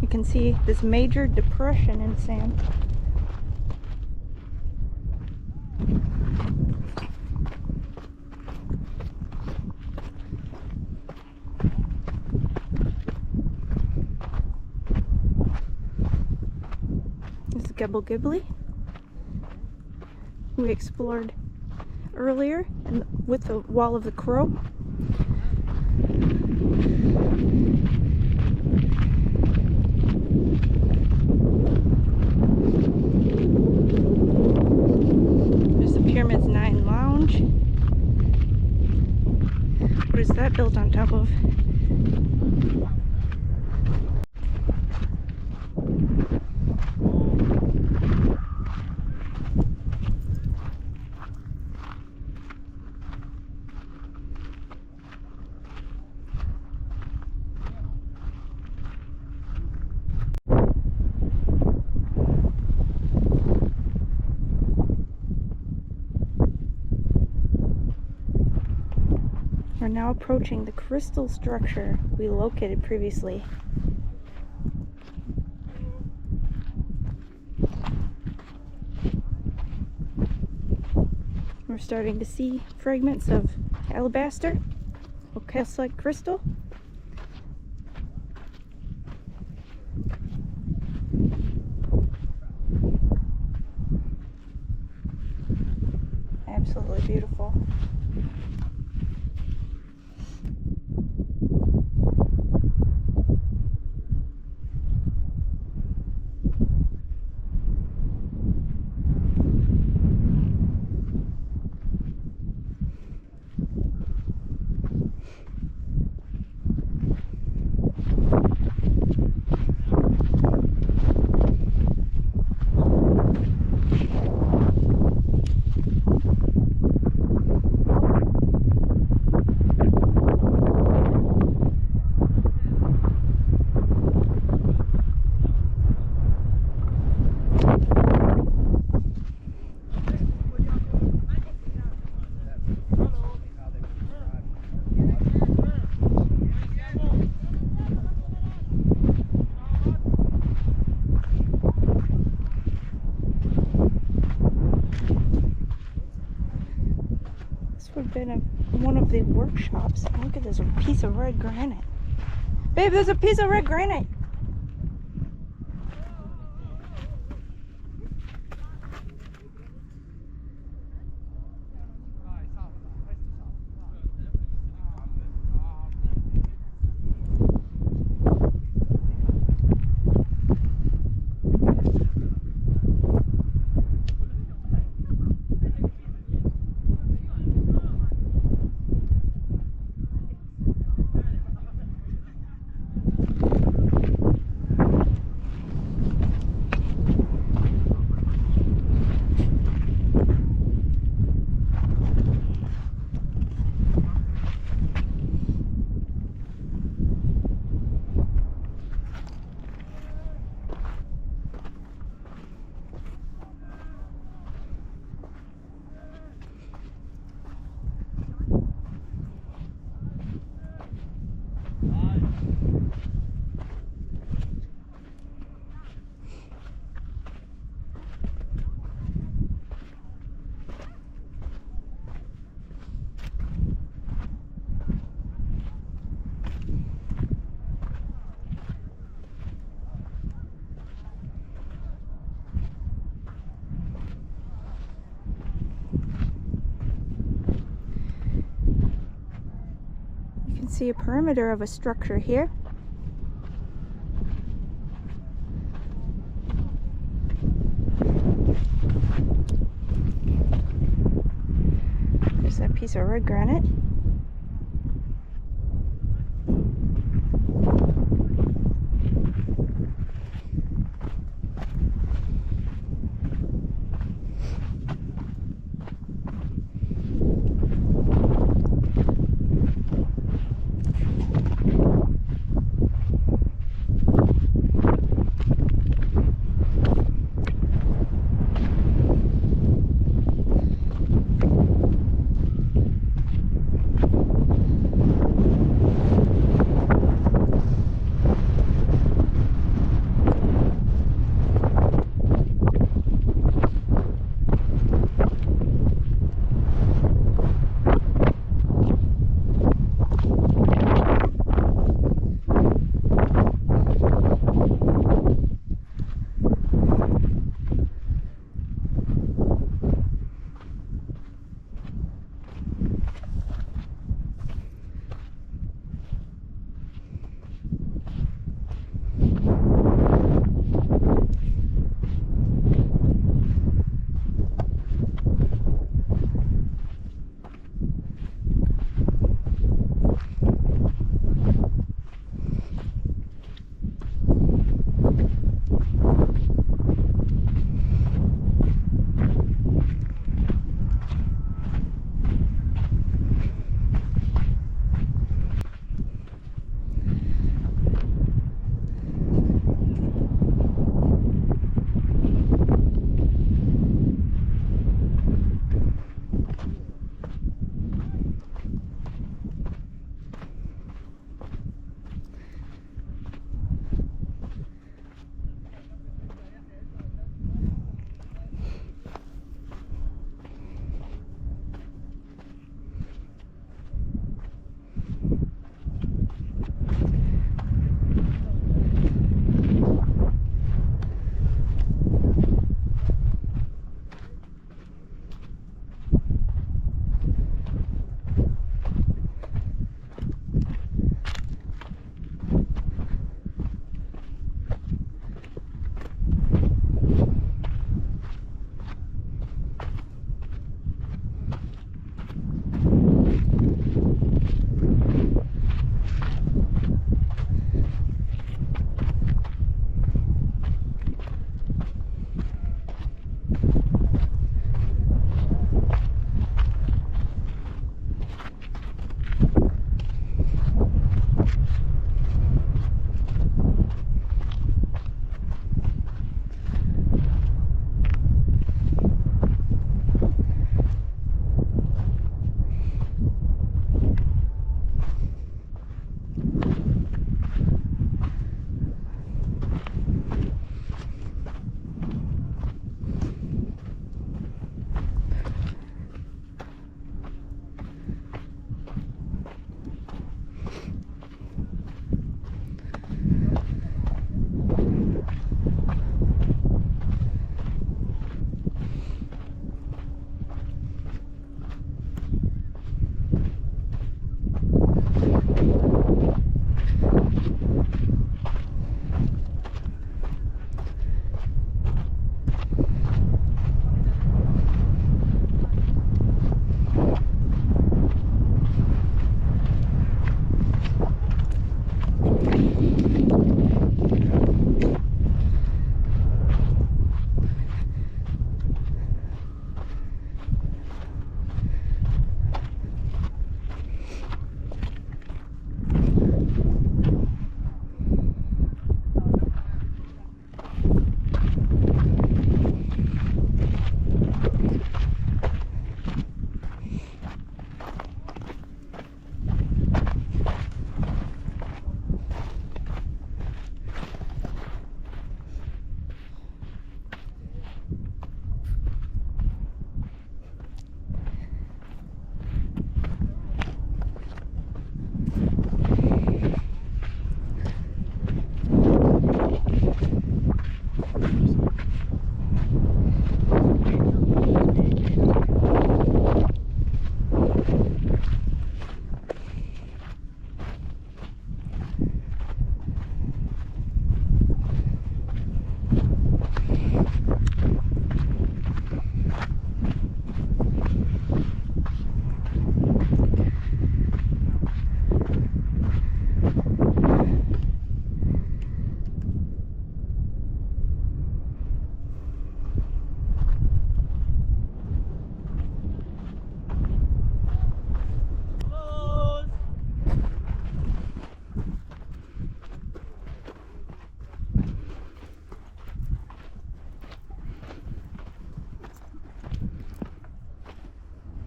You can see this major depression in sand. This is Geopolymer we explored earlier and with the wall of the crow. There's the Pyramids 9 lounge. What is that built on top of? We're now approaching the crystal structure we located previously. We're starting to see fragments of alabaster or calcite crystal. Absolutely beautiful. Been one of the workshops. Look at this piece of red granite. Babe, there's a piece of red granite. see a perimeter of a structure here. There's that piece of red granite.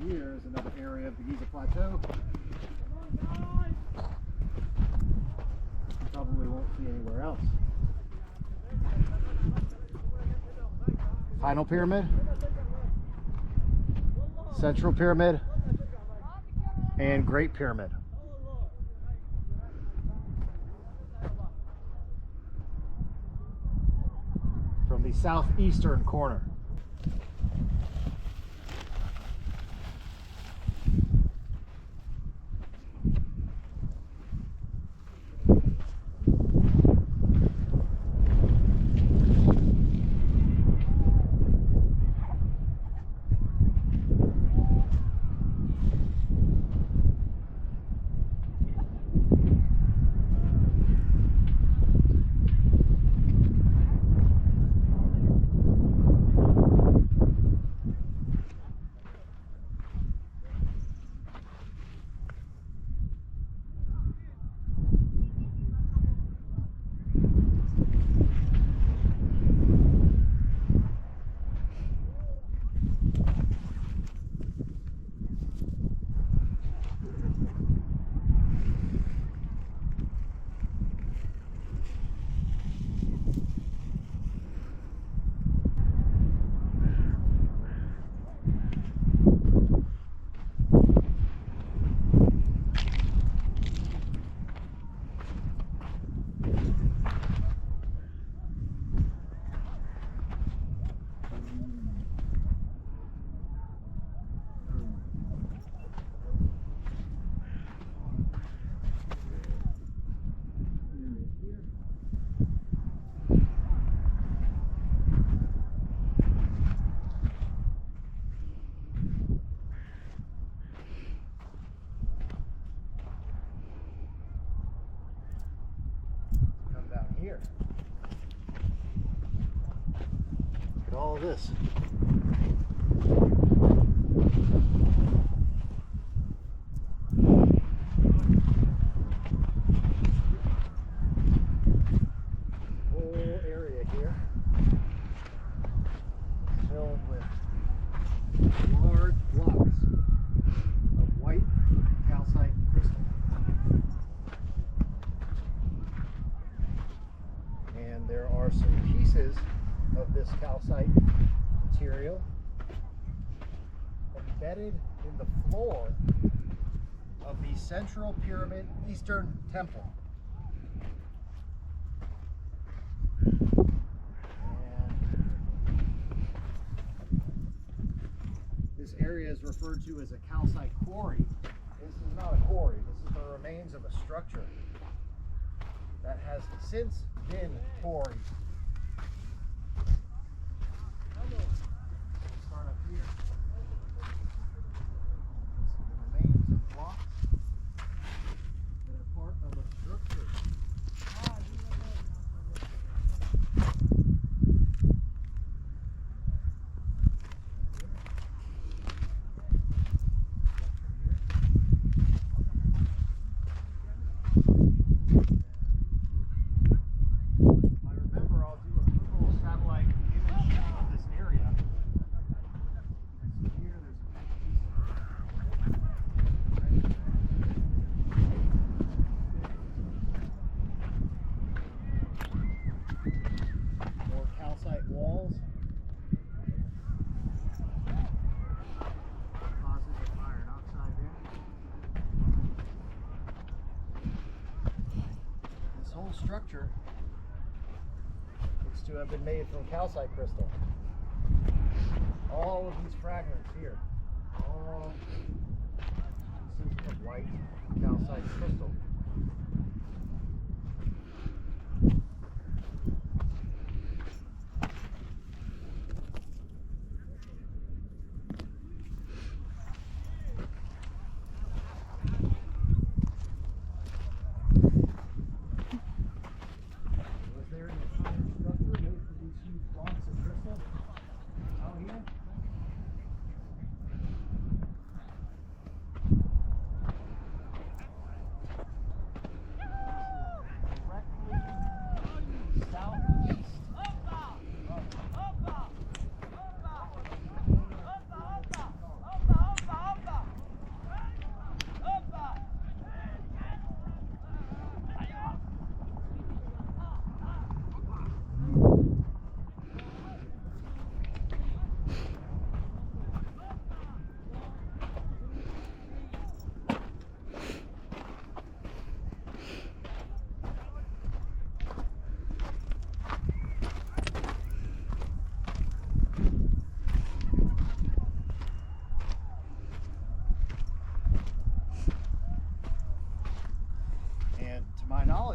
here is another area of the Giza Plateau. You probably won't see anywhere else. Final pyramid, central pyramid, and Great Pyramid. From the southeastern corner. Here. Look at all of this. Whole area here is filled with large blocks of white calcite crystal. And there are some pieces of this calcite material embedded in the floor of the Central Pyramid Eastern Temple. And this area is referred to as a calcite quarry. This is not a quarry, this is the remains of a structure that has since been quarried. We'll start up here. See the remains of blocks that are part of a structure. Structure looks to have been made from calcite crystal. All of these fragments here, all pieces of white calcite crystal.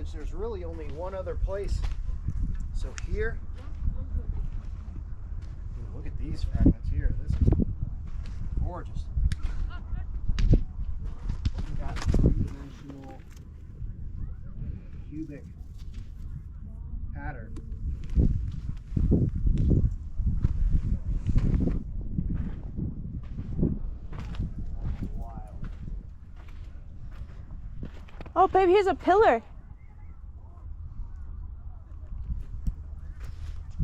village, there's really only one other place. So here, ooh, look at these fragments here. This is gorgeous. We got three-dimensional cubic pattern. Wild. Oh, babe, here's a pillar.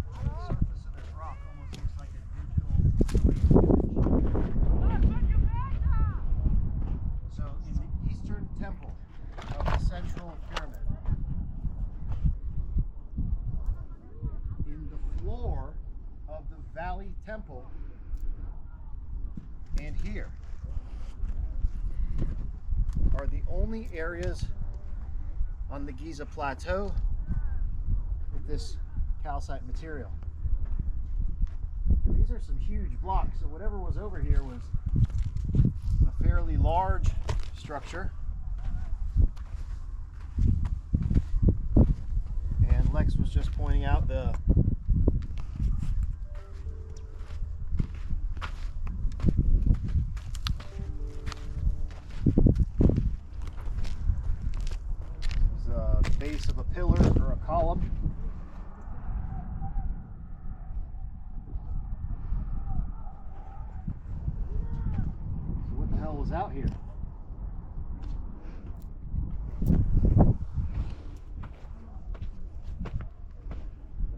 The surface of this rock almost looks like a digital 3D image. So in the eastern temple of the central pyramid, in the floor of the valley temple, and here are the only areas on the Giza Plateau with this calcite material. These are some huge blocks, so whatever was over here was a fairly large structure. And Lex was just pointing out the base of a pillar or a column. So what the hell was out here?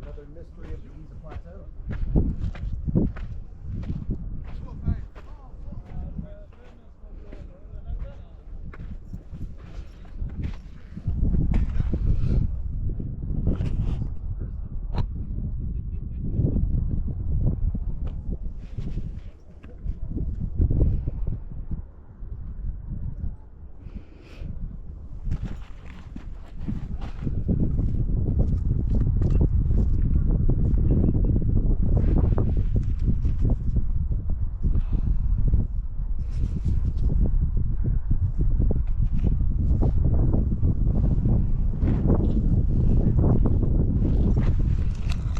Another mystery of the Giza Plateau.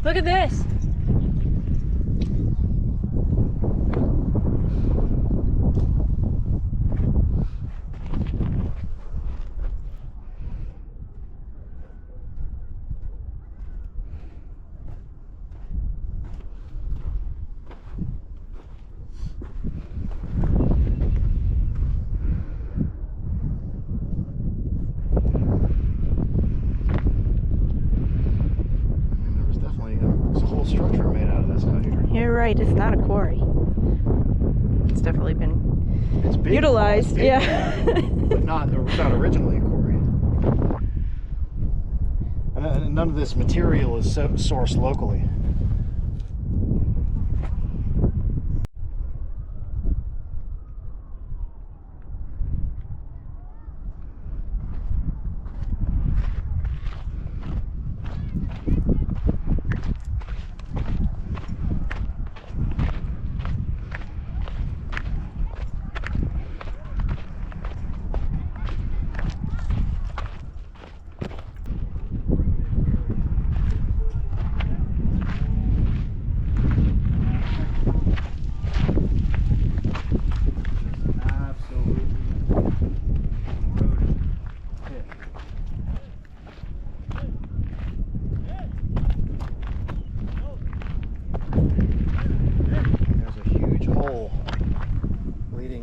Look at this. Structure made out of this out here. You're right, it's not a quarry. It's definitely been It's big, utilized, it's big, yeah. but not originally a quarry. And none of this material is sourced locally.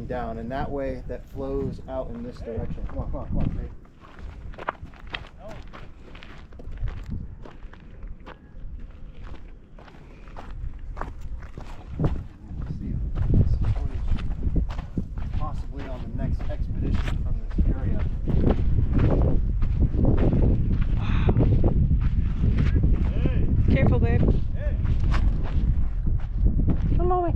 Down, and that way that flows out in this direction. Come on, come on, come on, babe. Let's see some footage possibly on the next expedition from this area. Wow. Careful, babe. Come on, wait.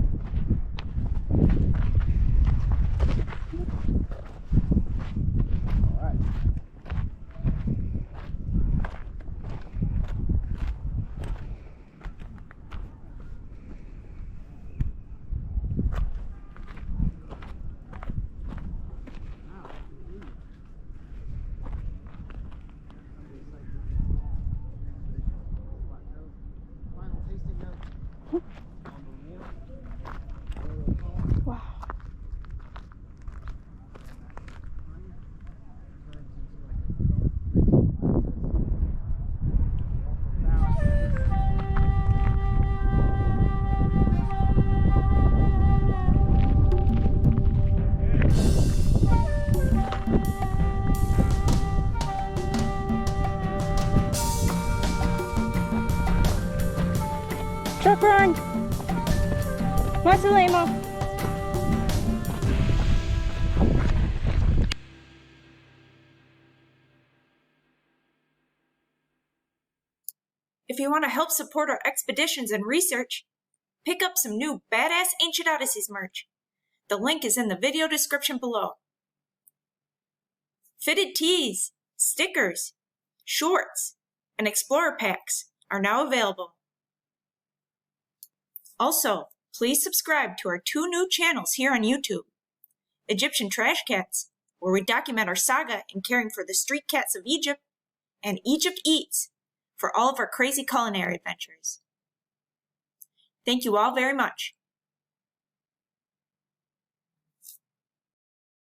Grazie, Layman. If you want to help support our expeditions and research, pick up some new badass Ancient Odysseys merch. The link is in the video description below. Fitted tees, stickers, shorts, and explorer packs are now available. Also, please subscribe to our 2 new channels here on YouTube. Egyptian Trash Cats, where we document our saga in caring for the street cats of Egypt, and Egypt Eats, for all of our crazy culinary adventures. Thank you all very much.